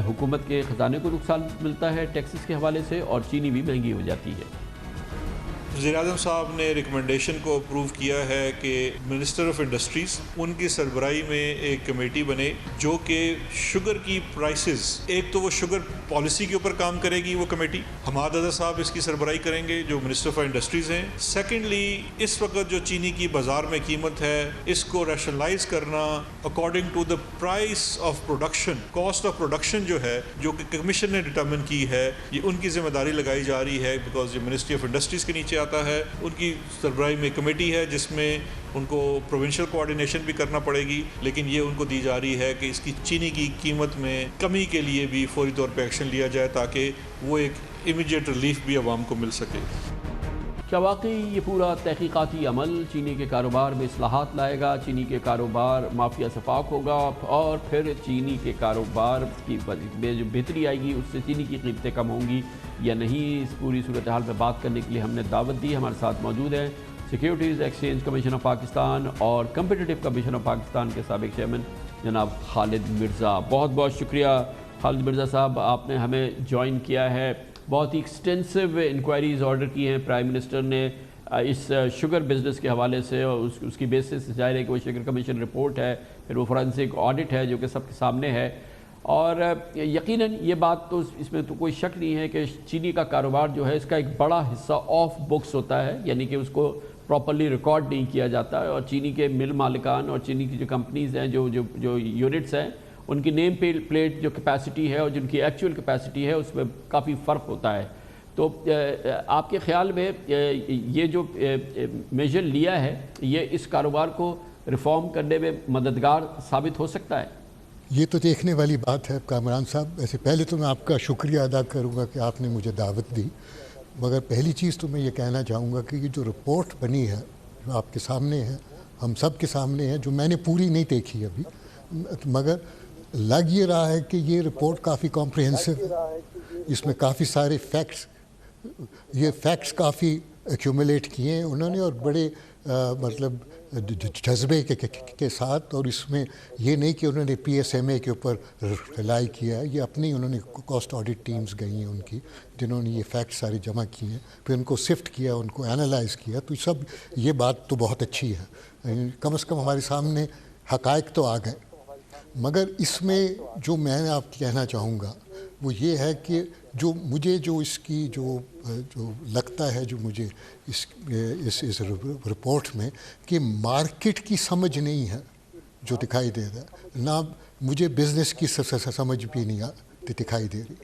I: حکومت کے خزانے کو نقصان ملتا ہے ٹیکسز کے حوالے سے، اور چینی بھی مہنگی ہو جاتی ہے۔
D: وزیر اعظم صاحب نے ریکمنڈیشن کو اپروو کیا ہے کہ منسٹر آف انڈسٹریز ان کی سربراہی میں ایک کمیٹی بنے جو کہ شوگر کی پرائسز، ایک تو وہ شوگر پالیسی کے اوپر کام کرے گی وہ کمیٹی، حماد رضا صاحب اس کی سربراہی کریں گے جو منسٹر آف انڈسٹریز ہیں۔ سیکنڈلی اس وقت جو چینی کی بازار میں قیمت ہے اس کو ریشنلائز کرنا according to the price of production, cost of production جو ہے جو کہ کمیشن نے ڈٹرمن کی ہے، یہ ان کی ذمہ داری لگائی جا رہی ہے بیکاز یہ منسٹری آف انڈسٹریز کے نیچے آتا ہے۔ ان کی سربراہی میں کمیٹی ہے جس میں ان کو پروونشل کوآرڈینیشن بھی کرنا پڑے گی، لیکن یہ ان کو دی جا رہی ہے کہ اس کی چینی کی قیمت میں کمی کے لیے بھی فوری طور پہ ایکشن لیا جائے تاکہ وہ ایک امیڈیٹ ریلیف بھی عوام کو مل سکے۔
I: کیا واقعی یہ پورا تحقیقاتی عمل چینی کے کاروبار میں اصلاحات لائے گا، چینی کے کاروبار مافیا سے پاک ہوگا اور پھر چینی کے کاروبار میں جو بہتری آئے گی اس سے چینی کی قیمتیں کم ہوں گی یا نہیں؟ اس پوری صورتحال پہ بات کرنے کے لیے ہم نے دعوت دی۔ ہمارے ساتھ موجود ہیں securities exchange commission of Pakistan اور کمپیٹیٹو کمیشن آف پاکستان کے سابق چیئرمین جناب خالد مرزا۔ بہت بہت شکریہ خالد مرزا صاحب، آپ نے ہمیں جوائن کیا ہے۔ بہت ہی ایکسٹینسو انکوائریز آرڈر کی ہیں پرائم منسٹر نے اس شوگر بزنس کے حوالے سے، اور اس کی بیسس ظاہر ہے کہ وہ شوگر کمیشن رپورٹ ہے، پھر وہ فورینسک آڈٹ ہے جو کہ سب کے سامنے ہے، اور یقیناً یہ بات تو اس میں تو کوئی شک نہیں ہے کہ چینی کا کاروبار جو ہے اس کا ایک بڑا حصہ آف بکس ہوتا ہے، یعنی کہ اس کو پراپرلی ریکارڈ نہیں کیا جاتا، اور چینی کے مل مالکان اور چینی کی جو کمپنیز ہیں، جو یونٹس ہیں، ان کی نیم پلیٹ جو کیپیسٹی ہے اور جن کی ایکچوئل کیپیسٹی ہے اس میں کافی فرق ہوتا ہے. تو آپ کے خیال میں یہ جو میجر لیا ہے یہ اس کاروبار کو ریفارم کرنے میں مددگار ثابت ہو سکتا ہے؟
E: یہ تو دیکھنے والی بات ہے کامران صاحب. ویسے پہلے تو میں آپ کا شکریہ ادا کروں گا کہ آپ نے مجھے دعوت دی، مگر پہلی چیز تو میں یہ کہنا چاہوں گا کہ یہ جو رپورٹ بنی ہے جو آپ کے سامنے ہے، ہم سب کے سامنے ہے، جو میں نے پوری نہیں دیکھی ابھی، مگر لگ یہ رہا ہے کہ یہ رپورٹ کافی کمپریہنسو ہے. اس میں کافی سارے فیکٹس کافی ایکیومولیٹ کیے ہیں انہوں نے، اور بڑے مطلب جذبے کے ساتھ. اور اس میں یہ نہیں کہ انہوں نے پی ایس ایم اے کے اوپر رلائی کیا ہے، یہ اپنی انہوں نے کاسٹ آڈٹ ٹیمز گئی ہیں ان کی، جنہوں نے یہ فیکٹس سارے جمع کیے ہیں، پھر ان کو سفٹ کیا، ان کو انالائز کیا. تو سب یہ بات تو بہت اچھی ہے، کم از کم ہمارے سامنے حقائق تو آ گئے. مگر اس میں جو میں آپ کہنا چاہوں گا وہ یہ ہے کہ جو مجھے جو اس کی جو لگتا ہے، جو مجھے اس رپورٹ میں، کہ مارکیٹ کی سمجھ نہیں ہے جو دکھائی دے رہا ہے، نہ مجھے بزنس کی سمجھ بھی نہیں دکھائی دے رہی.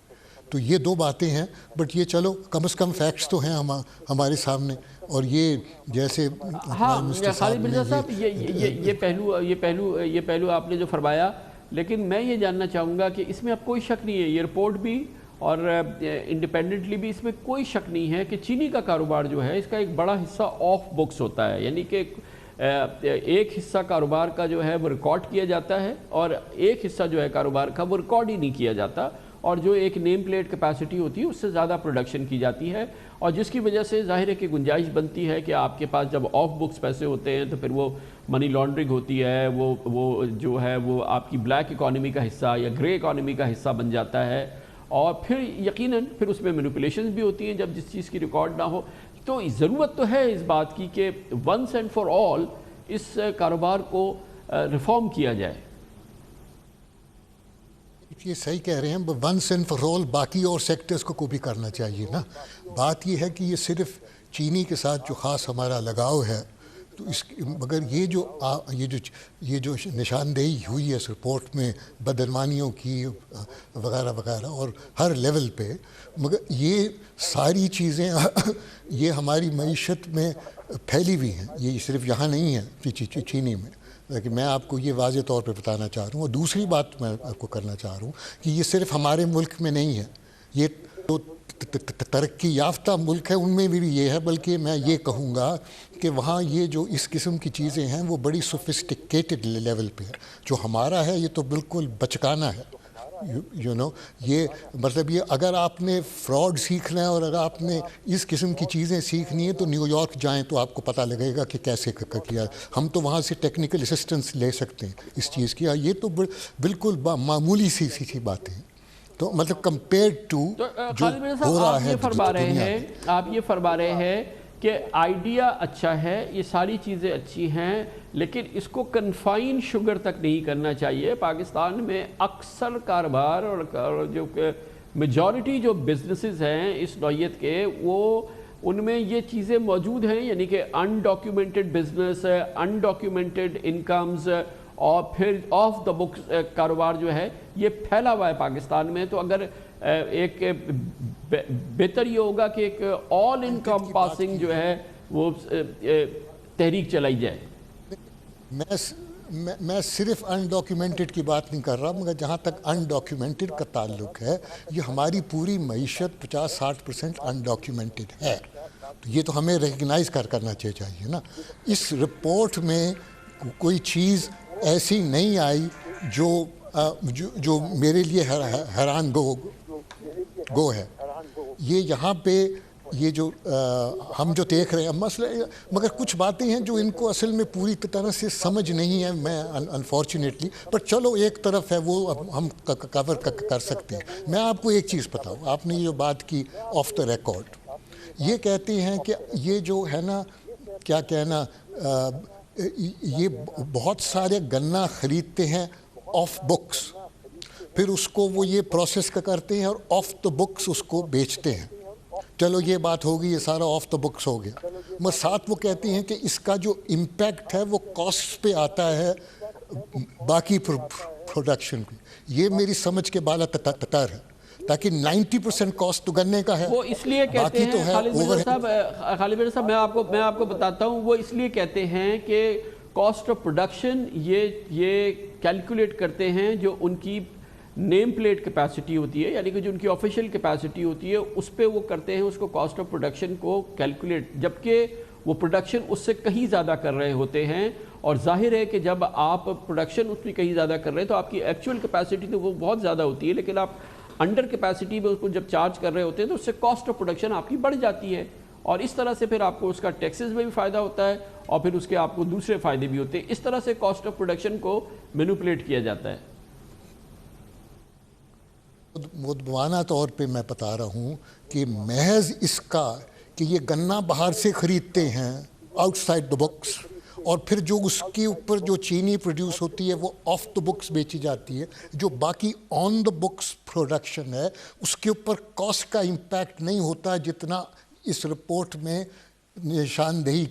E: تو یہ دو باتیں ہیں. بٹ یہ چلو کم از کم فیکٹس تو ہیں ہمارے سامنے. اور یہ جیسے
I: خالد مرزا صاحب یہ پہلو آپ نے جو فرمایا، لیکن میں یہ جاننا چاہوں گا کہ اس میں اب کوئی شک نہیں ہے، یہ رپورٹ بھی اور انڈیپینڈنٹلی بھی اس میں کوئی شک نہیں ہے کہ چینی کا کاروبار جو ہے اس کا ایک بڑا حصہ آف بکس ہوتا ہے، یعنی کہ ایک حصہ کاروبار کا جو ہے وہ ریکارڈ کیا جاتا ہے اور ایک حصہ جو ہے کاروبار کا وہ ریکارڈ ہی نہیں کیا جاتا، اور جو ایک نیم پلیٹ کیپیسٹی ہوتی ہے اس سے زیادہ پروڈکشن کی جاتی ہے، اور جس کی وجہ سے ظاہر ہے کہ گنجائش بنتی ہے کہ آپ کے پاس جب آف بکس پیسے ہوتے ہیں تو پھر وہ منی لانڈرنگ ہوتی ہے، وہ جو ہے وہ آپ کی بلیک اکانومی کا حصہ یا گرے اکانومی کا حصہ بن جاتا ہے، اور پھر یقیناً پھر اس میں مینیپولیشنز بھی ہوتی ہیں جب جس چیز کی ریکارڈ نہ ہو. تو ضرورت تو ہے اس بات کی کہ ونس اینڈ فار آل اس کاروبار کو ریفارم کیا جائے.
E: یہ صحیح کہہ رہے ہیں، ونس اینڈ فار آل باقی اور سیکٹرز کو بھی کرنا چاہیے نا. بات یہ ہے کہ یہ صرف چینی کے ساتھ جو خاص ہمارا لگاؤ ہے، تو مگر یہ جو نشاندہی ہوئی ہے اس رپورٹ میں بدعنوانیوں کی وغیرہ وغیرہ اور ہر لیول پہ، مگر یہ ساری چیزیں یہ ہماری معیشت میں پھیلی ہوئی ہیں، یہ صرف یہاں نہیں ہے چینی میں. لیکن میں آپ کو یہ واضح طور پہ بتانا چاہ رہا ہوں. اور دوسری بات میں آپ کو کرنا چاہ رہا ہوں کہ یہ صرف ہمارے ملک میں نہیں ہے، یہ تو ترقی یافتہ ملک ہے ان میں بھی یہ ہے، بلکہ میں یہ کہوں گا کہ وہاں یہ جو اس قسم کی چیزیں ہیں وہ بڑی سوفسٹیکیٹڈ لیول پہ ہے. جو ہمارا ہے یہ تو بالکل بچکانا ہے. یہ مطلب یہ اگر آپ نے فراڈ سیکھنا ہے اور اگر آپ نے اس قسم کی چیزیں سیکھنی ہے تو نیو یارک جائیں تو آپ کو پتہ لگے گا کہ کیسے کیا. ہم تو وہاں سے ٹیکنیکل اسسٹنس لے سکتے ہیں اس چیز کی. یہ تو بالکل معمولی سی باتیں ہیں. تو مطلب کمپیئرڈ ٹو جو ہو رہا ہے
I: آپ یہ فرما رہے ہیں کہ آئیڈیا اچھا ہے، یہ ساری چیزیں اچھی ہیں، لیکن اس کو کنفائن شوگر تک نہیں کرنا چاہیے. پاکستان میں اکثر کاروبار اور جو میجورٹی جو بزنسز ہیں اس نوعیت کے، وہ ان میں یہ چیزیں موجود ہیں، یعنی کہ انڈاکیومنٹڈ بزنس، انڈاکیومنٹڈ انکمز، اور پھر آف دا بکس کاروبار جو ہے یہ پھیلا ہوا ہے پاکستان میں. تو اگر ایک بہتر یہ ہوگا کہ ایک آل انکم پاسنگ جو ہے وہ تحریک چلائی جائے.
E: میں صرف انڈاکیومنٹڈ کی بات نہیں کر رہا، مگر جہاں تک انڈاکیومنٹڈ کا تعلق ہے، یہ ہماری پوری معیشت 50-60% انڈاکیومنٹڈ ہے. تو یہ تو ہمیں ریکگنائز کرنا چاہیے نا. اس رپورٹ میں کوئی چیز ایسی نہیں آئی جو میرے لیے حیران گو ہے. یہ یہاں پہ یہ جو ہم جو دیکھ رہے ہیں مسئلہ، مگر کچھ باتیں ہیں جو ان کو اصل میں پوری طرح سے سمجھ نہیں ہے میں انفارچونیٹلی. بٹ چلو ایک طرف ہے وہ ہم کور کر سکتے ہیں. میں آپ کو ایک چیز بتاؤں، آپ نے یہ بات کی آف دا ریکارڈ، یہ کہتے ہیں کہ یہ جو ہے نا کیا کہنا، یہ بہت سارے گنا خریدتے ہیں آف بکس، پھر اس کو وہ یہ پروسیس کرتے ہیں اور آف دا بکس اس کو بیچتے ہیں. چلو یہ بات ہوگی، یہ سارا آف دا بکس ہو گیا. مگر ساتھ وہ کہتے ہیں کہ اس کا جو امپیکٹ ہے وہ کاسٹ پہ آتا ہے باقی پروڈکشن کی. یہ میری سمجھ کے بالا تر ہے تاکہ 90% کاسٹ تو گنے کا ہے.
I: وہ اس لیے کہتے ہیں خالد مرزا صاحب میں آپ کو بتاتا ہوں، وہ اس لیے کہتے ہیں کہ کاسٹ آف پروڈکشن یہ کیلکولیٹ کرتے ہیں جو ان کی نیم پلیٹ کیپیسٹی ہوتی ہے، یعنی کہ جو ان کی آفیشیل کیپیسٹی ہوتی ہے اس پہ وہ کرتے ہیں اس کو کاسٹ آف پروڈکشن کو کیلکولیٹ، جبکہ وہ پروڈکشن اس سے کہیں زیادہ کر رہے ہوتے ہیں. اور ظاہر ہے کہ جب آپ پروڈکشن اس میں کہیں زیادہ کر رہے ہیں تو آپ کی ایکچوئل کیپیسٹی تو وہ بہت زیادہ ہوتی ہے، لیکن آپ انڈر کیپیسٹی میں اس کو جب چارج کر رہے ہوتے ہیں تو اس سے کاسٹ آف پروڈکشن آپ کی بڑھ جاتی ہے، اور اس طرح سے پھر آپ کو اس کا ٹیکسز میں بھی فائدہ ہوتا ہے اور پھر اس کے آپ کو دوسرے فائدے بھی ہوتے ہیں. اس طرح سے کاسٹ آف پروڈکشن کو مینوپولیٹ کیا جاتا ہے.
E: مدمانہ طور پہ میں بتا رہا ہوں کہ محض اس کا کہ یہ گنا باہر سے خریدتے ہیں آؤٹ سائڈ دا بکس، اور پھر جو اس کے اوپر جو چینی پروڈیوس ہوتی ہے وہ آف دا بکس بیچی جاتی ہے، جو باقی آن دا بکس پروڈکشن ہے اس کے اوپر کاسٹ کا امپیکٹ نہیں ہوتا جتنا اس رپورٹ میں نشاندہی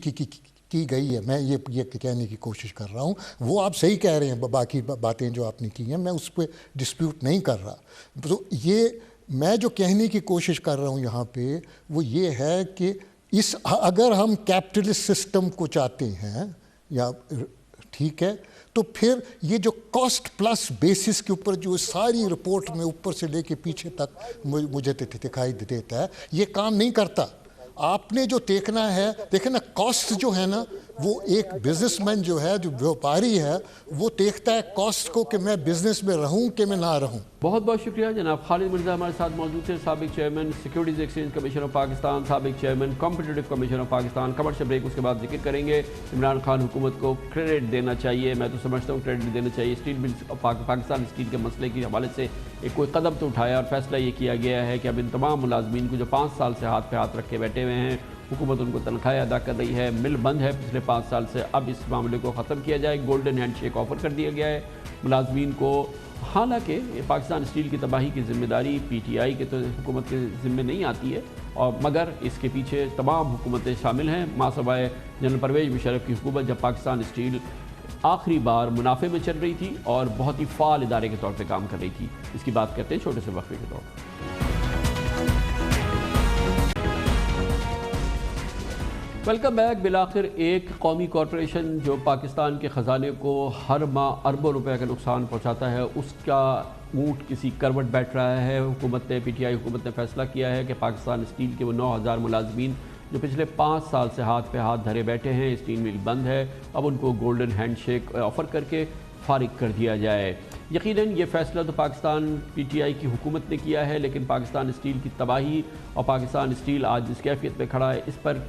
E: کی گئی ہے. میں یہ کہنے کی کوشش کر رہا ہوں. وہ آپ صحیح کہہ رہے ہیں، باقی باتیں جو آپ نے کی ہیں میں اس پہ ڈسپیوٹ نہیں کر رہا. تو یہ میں جو کہنے کی کوشش کر رہا ہوں یہاں پہ وہ یہ ہے کہ اگر ہم کیپٹلسٹ سسٹم کو چاہتے ہیں یا ٹھیک ہے تو پھر یہ جو کاسٹ پلس بیسس کے اوپر جو ساری رپورٹ میں اوپر سے لے کے پیچھے تک مجھے دکھائی دیتا ہے یہ کام نہیں کرتا. آپ نے جو دیکھنا ہے، دیکھیں نا کاسٹ جو ہے نا وہ ایک بزنس مین جو ہے جو ویوپاری ہے وہ دیکھتا ہے کاسٹ کو کہ میں بزنس میں رہوں کہ میں نہ رہوں.
I: بہت بہت شکریہ جناب خالد مرزا ہمارے ساتھ موجود تھے، سابق chairman securities exchange commission of Pakistan, سابق chairman competitive commission of Pakistan. Commercial break اس کے بعد ذکر کریں گے. عمران خان حکومت کو کریڈٹ دینا چاہیے، میں تو سمجھتا ہوں کریڈٹ دینا چاہیے. اسٹیل مل پاکستان اسٹیل کے مسئلے کے حوالے سے ایک کوئی قدم تو اٹھایا اور فیصلہ یہ کیا گیا ہے کہ اب ان تمام ملازمین کو جو 5 سال سے ہاتھ پہ ہاتھ رکھ کے بیٹھے ہوئے ہیں، حکومت ان کو تنخواہیں ادا کر رہی ہے، مل بند ہے پچھلے 5 سال سے، اب اس معاملے کو ختم کیا جائے. گولڈن ہینڈ شیک آفر کر دیا گیا ہے ملازمین کو. حالانکہ پاکستان اسٹیل کی تباہی کی ذمہ داری پی ٹی آئی کے تو حکومت کے ذمہ نہیں آتی ہے، اور مگر اس کے پیچھے تمام حکومتیں شامل ہیں ماسوائے جنرل پرویز مشرف کی حکومت، جب پاکستان اسٹیل آخری بار منافع میں چل رہی تھی اور بہت ہی فعال ادارے کے طور پہ کام کر رہی تھی. اس کی بات کرتے ہیں چھوٹے سے وقفے کے طور پر. Welcome back. بالآخر ایک قومی کارپوریشن جو پاکستان کے خزانے کو ہر ماہ اربوں روپے کا نقصان پہنچاتا ہے، اس کا اونٹ کسی کروٹ بیٹھ رہا ہے. حکومت نے پی ٹی آئی حکومت نے فیصلہ کیا ہے کہ پاکستان اسٹیل کے وہ 9000 ملازمین جو پچھلے 5 سال سے ہاتھ پہ ہاتھ دھرے بیٹھے ہیں، اسٹیل مل بند ہے، اب ان کو گولڈن ہینڈ شیک آفر کر کے فارغ کر دیا جائے. یقیناً یہ فیصلہ تو پاکستان پی ٹی آئی کی حکومت نے کیا ہے، لیکن پاکستان اسٹیل کی تباہی اور پاکستان اسٹیل آج جس کیفیت میں کھڑا ہے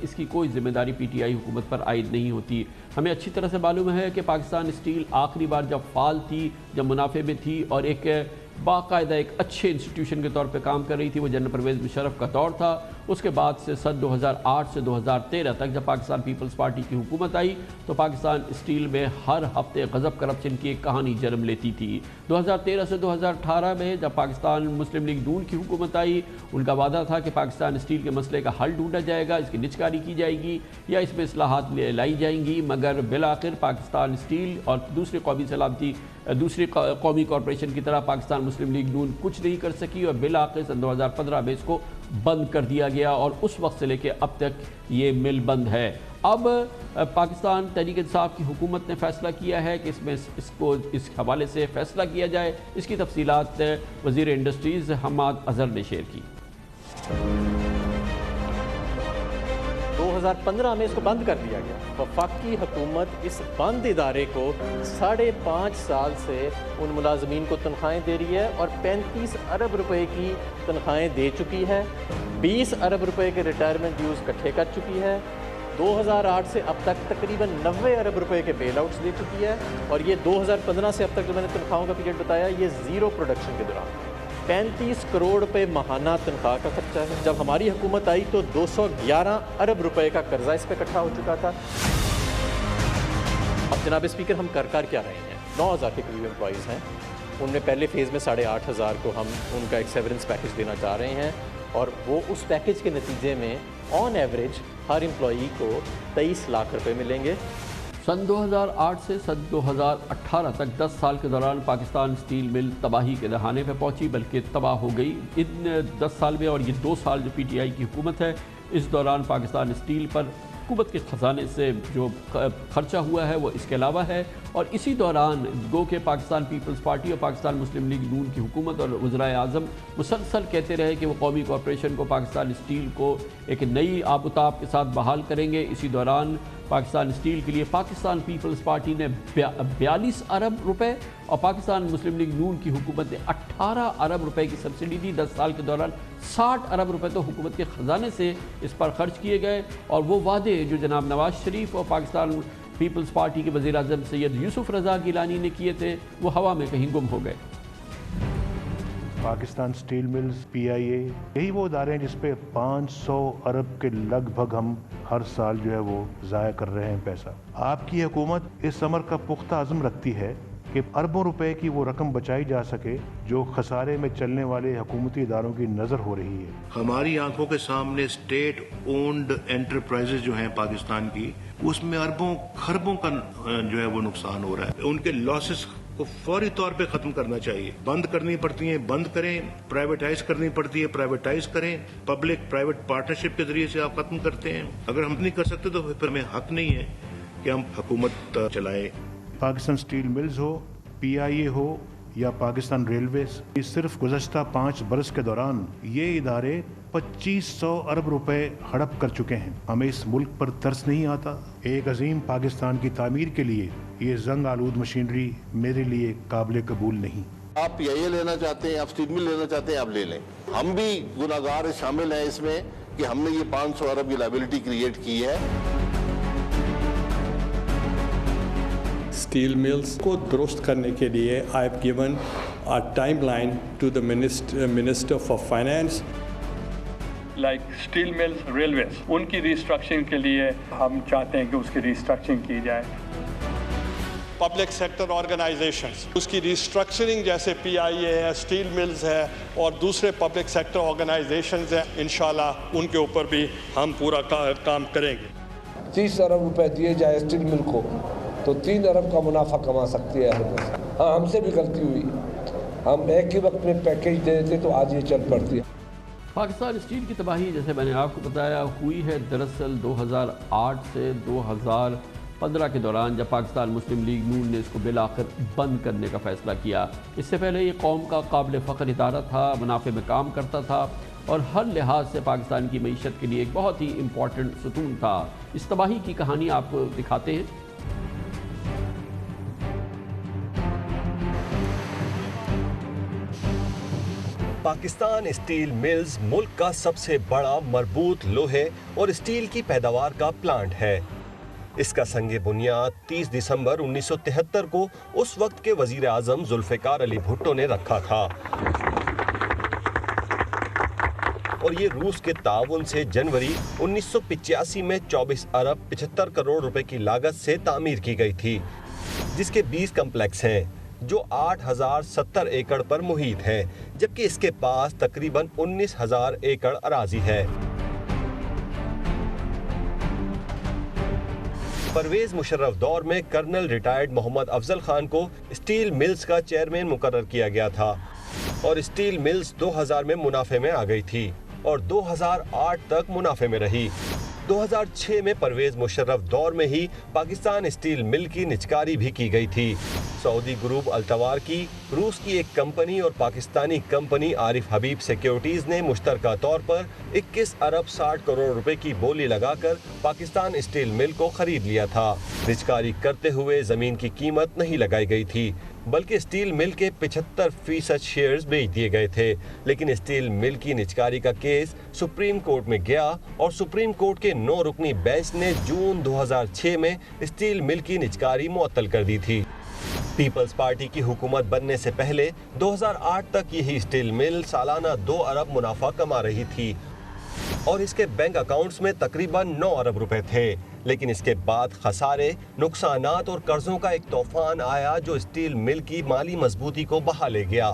I: اس کی کوئی ذمہ داری پی ٹی آئی حکومت پر عائد نہیں ہوتی. ہمیں اچھی طرح سے معلوم ہے کہ پاکستان اسٹیل آخری بار جب فعال تھی، جب منافع میں تھی اور ایک باقاعدہ ایک اچھے انسٹیٹیوشن کے طور پہ کام کر رہی تھی، وہ جنرل پرویز مشرف کا دور تھا. اس کے بعد سے سن 2008 سے 2013 تک جب پاکستان پیپلز پارٹی کی حکومت آئی تو پاکستان اسٹیل میں ہر ہفتے غضب کرپشن کی ایک کہانی جنم لیتی تھی. 2013 سے 2018 میں جب پاکستان مسلم لیگ نون کی حکومت آئی، ان کا وعدہ تھا کہ پاکستان اسٹیل کے مسئلے کا حل ڈھونڈا جائے گا، اس کی نجکاری کی جائے گی یا اس میں اصلاحات لائی جائیں گی، مگر بالآخر پاکستان اسٹیل اور دوسری قومی کارپوریشن کی طرح پاکستان مسلم لیگ نون کچھ نہیں کر سکی، اور بالآخر سن 2015 میں اس کو بند کر دیا گیا اور اس وقت سے لے کے اب تک یہ مل بند ہے. اب پاکستان تحریک انصاف کی حکومت نے فیصلہ کیا ہے کہ اس حوالے سے فیصلہ کیا جائے. اس کی تفصیلات وزیر انڈسٹریز حماد اظہر نے شیئر کی.
F: 2015 میں اس کو بند کر دیا گیا. وفاقی حکومت اس بند ادارے کو 5.5 سال سے ان ملازمین کو تنخواہیں دے رہی ہے اور 35 ارب روپے کی تنخواہیں دے چکی ہے. 20 ارب روپے کے ریٹائرمنٹ ڈیوز اکٹھے کر چکی ہے. 2008 سے اب تک تقریباً 90 ارب روپے کے بیل آؤٹس دے چکی ہے، اور یہ 2015 سے اب تک جو میں نے تنخواہوں کا پیریڈ بتایا یہ زیرو پروڈکشن کے دوران 35 کروڑ روپے ماہانہ تنخواہ کا خرچہ ہے. جب ہماری حکومت آئی تو 211 ارب روپے کا قرضہ اس پہ اکٹھا ہو چکا تھا. اب جناب اسپیکر ہم کر کیا رہے ہیں؟ 9000 کے قریب امپلائیز ہیں. ان میں پہلے فیز میں 8500 کو ہم ان کا ایک سیورنس پیکج دینا چاہ رہے ہیں. اور وہ اس پیکیج کے نتیجے میں آن ایوریج ہر امپلائی کو 23 لاکھ روپے ملیں گے۔
I: سن 2008 سے سن 2018 تک 10 سال کے دوران پاکستان اسٹیل مل تباہی کے دہانے پہ پہنچی، بلکہ تباہ ہو گئی۔ ان 10 سال میں اور یہ 2 سال جو پی ٹی آئی کی حکومت ہے، اس دوران پاکستان اسٹیل پر حکومت کے خزانے سے جو خرچہ ہوا ہے وہ اس کے علاوہ ہے، اور اسی دوران گو کہ پاکستان پیپلز پارٹی اور پاکستان مسلم لیگ نون کی حکومت اور وزرائے اعظم مسلسل کہتے رہے کہ وہ قومی کارپوریشن کو، پاکستان اسٹیل کو ایک نئی آب و تاب کے ساتھ بحال کریں گے۔ اسی دوران پاکستان اسٹیل کے لیے پاکستان پیپلز پارٹی نے 42 ارب روپے اور پاکستان مسلم لیگ نون کی حکومت نے 18 ارب روپے کی سبسڈی دی۔ 10 سال کے دوران 60 ارب روپے تو حکومت کے خزانے سے اس پر خرچ کیے گئے، اور وہ وعدے جو جناب نواز شریف اور پاکستان پیپلز پارٹی کے وزیر اعظم سید یوسف رضا گیلانی نے کیے تھے، وہ ہوا میں کہیں گم ہو گئے۔
G: پاکستان اسٹیل ملز، پی آئی اے، یہی وہ ادارے ہیں جس پہ 500 ارب کے لگ بھگ ہم ہر سال جو ہے وہ ضائع کر رہے ہیں پیسہ۔ آپ کی حکومت اس امر کا پختہ عزم رکھتی ہے کہ اربوں روپے کی وہ رقم بچائی جا سکے جو خسارے میں چلنے والے حکومتی اداروں کی نظر ہو رہی ہے۔ ہماری آنکھوں کے سامنے اسٹیٹ اونڈ انٹرپرائزز جو ہیں پاکستان کی، اس میں اربوں خربوں کا جو ہے وہ نقصان ہو رہا ہے۔ ان کے لاسز کو فوری طور پہ ختم کرنا چاہیے، بند کرنی پڑتی ہیں بند کریں، پرائیویٹائز کرنی پڑتی ہے پرائیویٹائز کریں، پبلک پرائیویٹ پارٹنرشپ کے ذریعے سے آپ ختم کرتے ہیں۔ اگر ہم نہیں کر سکتے تو پھر ہمیں حق نہیں ہے کہ ہم حکومت چلائیں۔ پاکستان اسٹیل ملز ہو، پی آئی اے ہو یا پاکستان ریلویز، یہ صرف گزشتہ 5 برس کے دوران یہ ادارے 2500 ارب روپے ہڑپ کر چکے ہیں۔ ہمیں اس ملک پر ترس نہیں آتا؟ ایک عظیم پاکستان کی تعمیر کے لیے یہ زنگ آلود مشینری میرے لیے قابل قبول نہیں۔
A: آپ پی آئی اے لینا چاہتے ہیں، آپ اسٹیل مل لینا چاہتے ہیں، آپ لے لیں۔ ہم بھی گناہگار شامل ہیں اس میں کہ ہم نے یہ 500 ارب کی لائبلٹی کریٹ کی ہے۔
H: اسٹیل ملز کو درست کرنے کے لیے I have given a timeline to the Minister for Finance.
J: Like steel mills, railways, ان کی ریسٹرکچرنگ کے لیے ہم چاہتے ہیں کہ اس کی ریسٹرکچرنگ کی جائے۔
D: پبلک سیکٹر آرگنائزیشنز، اس کی ریسٹرکچرنگ جیسے پی آئی اے ہے، اسٹیل ملز ہے اور دوسرے پبلک سیکٹر آرگنائزیشنز ہیں، انشاءاللہ ان کے اوپر بھی ہم پورا کام کریں گے۔
L: 30 ارب روپے دیے جائے اسٹیل مل کو تو 3 ارب کا منافع کما سکتی ہے ہر بس۔ ہاں، ہم سے بھی غلطی ہوئی، ہم ایک ہی وقت میں پیکیج دے دیتے تو آج یہ چل پڑتی ہے۔
I: پاکستان اسٹیل کی تباہی جیسے میں نے آپ کو بتایا ہوئی ہے دراصل 2008 سے 2015 کے دوران، جب پاکستان مسلم لیگ نون نے اس کو بالآخر بند کرنے کا فیصلہ کیا۔ اس سے پہلے یہ قوم کا قابل فخر ادارہ تھا، منافع میں کام کرتا تھا اور ہر لحاظ سے پاکستان کی معیشت کے لیے ایک بہت ہی امپورٹنٹ ستون تھا۔ اس تباہی کی کہانی آپ کو دکھاتے ہیں۔
M: پاکستان اسٹیل ملز ملک کا سب سے بڑا مربوط لوہے اور اسٹیل کی پیداوار کا پلانٹ ہے۔ اس کا سنگ بنیاد 30 دسمبر 1973 کو اس وقت کے وزیر اعظم ذوالفقار علی بھٹو نے رکھا تھا، اور یہ روس کے تعاون سے جنوری 1985 میں 24 ارب 75 کروڑ روپے کی لاگت سے تعمیر کی گئی تھی، جس کے 20 کمپلیکس ہیں جو 8070 ایکڑ پر محیط ہے، جبکہ اس کے پاس تقریباً 19000 ایکڑ اراضی ہے۔ پرویز مشرف دور میں کرنل ریٹائرڈ محمد افضل خان کو اسٹیل ملز کا چیئرمین مقرر کیا گیا تھا، اور اسٹیل ملز 2000 میں منافع میں آ گئی تھی اور 2008 تک منافع میں رہی۔ 2006 میں پرویز مشرف دور میں ہی پاکستان اسٹیل مل کی نجکاری بھی کی گئی تھی۔ سعودی گروپ التوار کی، روس کی ایک کمپنی اور پاکستانی کمپنی عارف حبیب سیکیورٹیز نے مشترکہ طور پر 21 ارب 60 کروڑ روپے کی بولی لگا کر پاکستان اسٹیل مل کو خرید لیا تھا۔ نجکاری کرتے ہوئے زمین کی قیمت نہیں لگائی گئی تھی، بلکہ اسٹیل مل کے 75% شیئرز بیچ دیے گئے تھے، لیکن اسٹیل مل کی نجکاری کا کیس سپریم کورٹ میں گیا اور سپریم کورٹ کے 9 رکنی بینچ نے جون 2006 میں اسٹیل مل کی نجکاری معطل کر دی تھی۔ پیپلز پارٹی کی حکومت بننے سے پہلے 2008 تک یہی اسٹیل مل سالانہ 2 ارب منافع کما رہی تھی اور اس کے بینک اکاؤنٹس میں تقریباً 9 ارب روپے تھے، لیکن اس کے بعد خسارے، نقصانات اور قرضوں کا ایک طوفان آیا جو اسٹیل مل کی مالی مضبوطی کو بہا لے گیا۔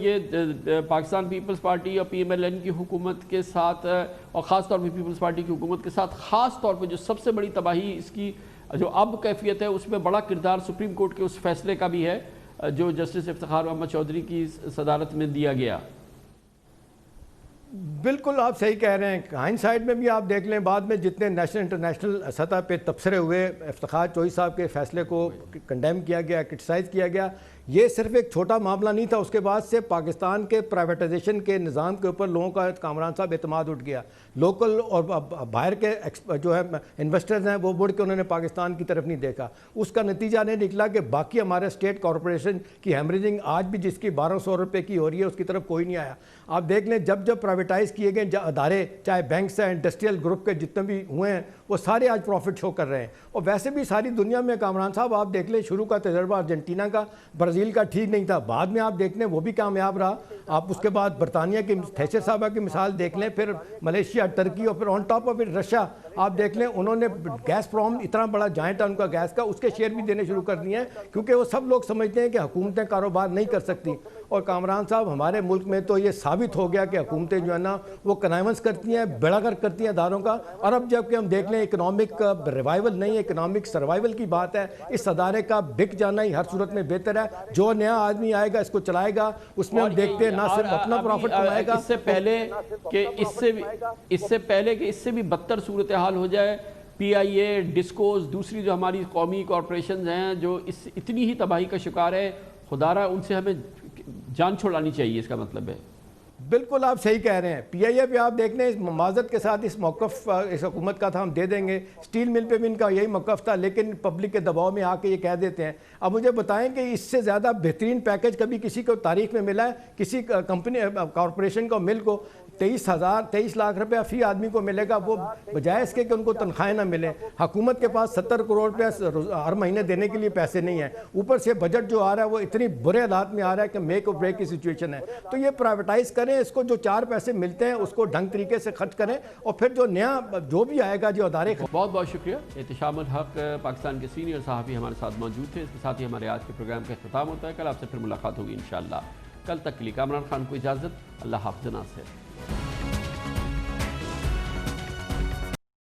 I: یہ پاکستان پیپلز پارٹی اور PMLN کی حکومت کے ساتھ اور خاص طور پہ پیپلز پارٹی کی حکومت کے ساتھ خاص طور پہ جو سب سے بڑی تباہی اس کی جو اب کیفیت ہے اس میں بڑا کردار سپریم کورٹ کے اس فیصلے کا بھی ہے جو جسٹس افتخار محمد چودھری کی صدارت میں دیا گیا.
O: بالکل آپ صحیح کہہ رہے ہیں. ہائنڈ سائڈ میں بھی آپ دیکھ لیں بعد میں جتنے نیشنل انٹرنیشنل سطح پہ تبصرے ہوئے افتخار چودھری صاحب کے فیصلے کو کنڈیم کیا گیا, کرٹیسائز کیا گیا. یہ صرف ایک چھوٹا معاملہ نہیں تھا, اس کے بعد سے پاکستان کے پرائیویٹائزیشن کے نظام کے اوپر لوگوں کا کامران صاحب اعتماد اٹھ گیا. لوکل اور باہر کے جو ہے انویسٹرز ہیں وہ بڑھ کے انہوں نے پاکستان کی طرف نہیں دیکھا. اس کا نتیجہ نہیں نکلا کہ باقی ہمارے اسٹیٹ کارپوریشن کی ہیمریجنگ آج بھی جس کی 1200 روپے کی ہو رہی ہے اس کی طرف کوئی نہیں آیا. آپ دیکھ لیں جب پرائیویٹائز کیے گئے ادارے چاہے بینکس ہیں, انڈسٹریل گروپ کے جتنے بھی ہوئے ہیں وہ سارے آج پروفٹ شو کر رہے ہیں. اور ویسے بھی ساری دنیا میں کامران صاحب آپ دیکھ لیں شروع کا تجربہ ارجنٹینا کا, برازیل کا ٹھیک نہیں تھا, بعد میں آپ دیکھ لیں وہ بھی کامیاب رہا. آپ اس کے بعد برطانیہ کی تھیچر صاحبہ کی مثال دیکھ لیں, پھر ملیشیا, ٹرکی اور پھر آن ٹاپ آف رشیا آپ دیکھ لیں. انہوں نے گیس پروم اتنا بڑا جائنٹ ہے ان کا گیس کا, اس کے شیئر بھی دینے شروع کر دیے ہیں کیونکہ وہ سب لوگ سمجھتے ہیں کہ حکومتیں کاروبار نہیں کر سکتی. اور کامران صاحب ہمارے ملک میں تو یہ ثابت ہو گیا کہ حکومتیں جو ہے نا وہ کنائونس کرتی ہیں, بیڑا گرک کرتی ہیں اداروں کا. اور اب جب کہ ہم دیکھ لیں اکنامک ریوائول نہیں, اکنامک سروائیول کی بات ہے, اس ادارے کا بک جانا ہی ہر صورت میں بہتر ہے. جو نیا آدمی آئے گا اس کو چلائے گا, اس میں ہم دیکھتے ہیں نہ صرف اپنا پروفٹ کمائے گا,
I: اس سے پہلے کہ اس سے بھی بدتر صورتحال ہو جائے. PIA, ڈسکوز, دوسری جو ہماری قومی کارپوریشنز ہیں جو اتنی ہی تباہی کا شکار ہے, خدا را ان سے ہمیں جان چھوڑانی چاہیے, اس کا مطلب ہے.
O: بالکل آپ صحیح کہہ رہے ہیں. PIA پہ آپ دیکھ لیں معذرت کے ساتھ اس موقف اس حکومت کا تھا ہم دے دیں گے, اسٹیل مل پہ بھی ان کا یہی موقف تھا, لیکن پبلک کے دباؤ میں آ کے یہ کہہ دیتے ہیں. اب مجھے بتائیں کہ اس سے زیادہ بہترین پیکج کبھی کسی کو تاریخ میں ملا ہے؟ کسی کمپنی کارپوریشن کو مل کو 23 لاکھ روپے فی آدمی کو ملے گا, وہ بجائے اس کے کہ ان کو تنخواہیں نہ ملیں. حکومت کے پاس 70 کروڑ روپے ہر مہینے دینے کے لیے پیسے نہیں ہیں, اوپر سے بجٹ جو آ رہا ہے وہ اتنی برے حالات میں آ رہا ہے کہ میک اور بریک کی سچویشن ہے. تو یہ پرائیویٹائز کریں, اس کو جو 4 پیسے ملتے ہیں اس کو ڈھنگ طریقے سے خرچ کریں, اور پھر جو نیا جو بھی آئے گا جو ادارے.
I: بہت بہت شکریہ. احتشام الحق پاکستان کے سینئر صحافی ہمارے ساتھ موجود تھے. اس کے ساتھ ہی ہمارے آج کے پروگرام کا اختتام ہوتا ہے. کل آپ سے پھر ملاقات ہوگی انشاءاللہ. کل تک کے لیے کامران خان کو اجازت. اللہ حافظ. ناصر.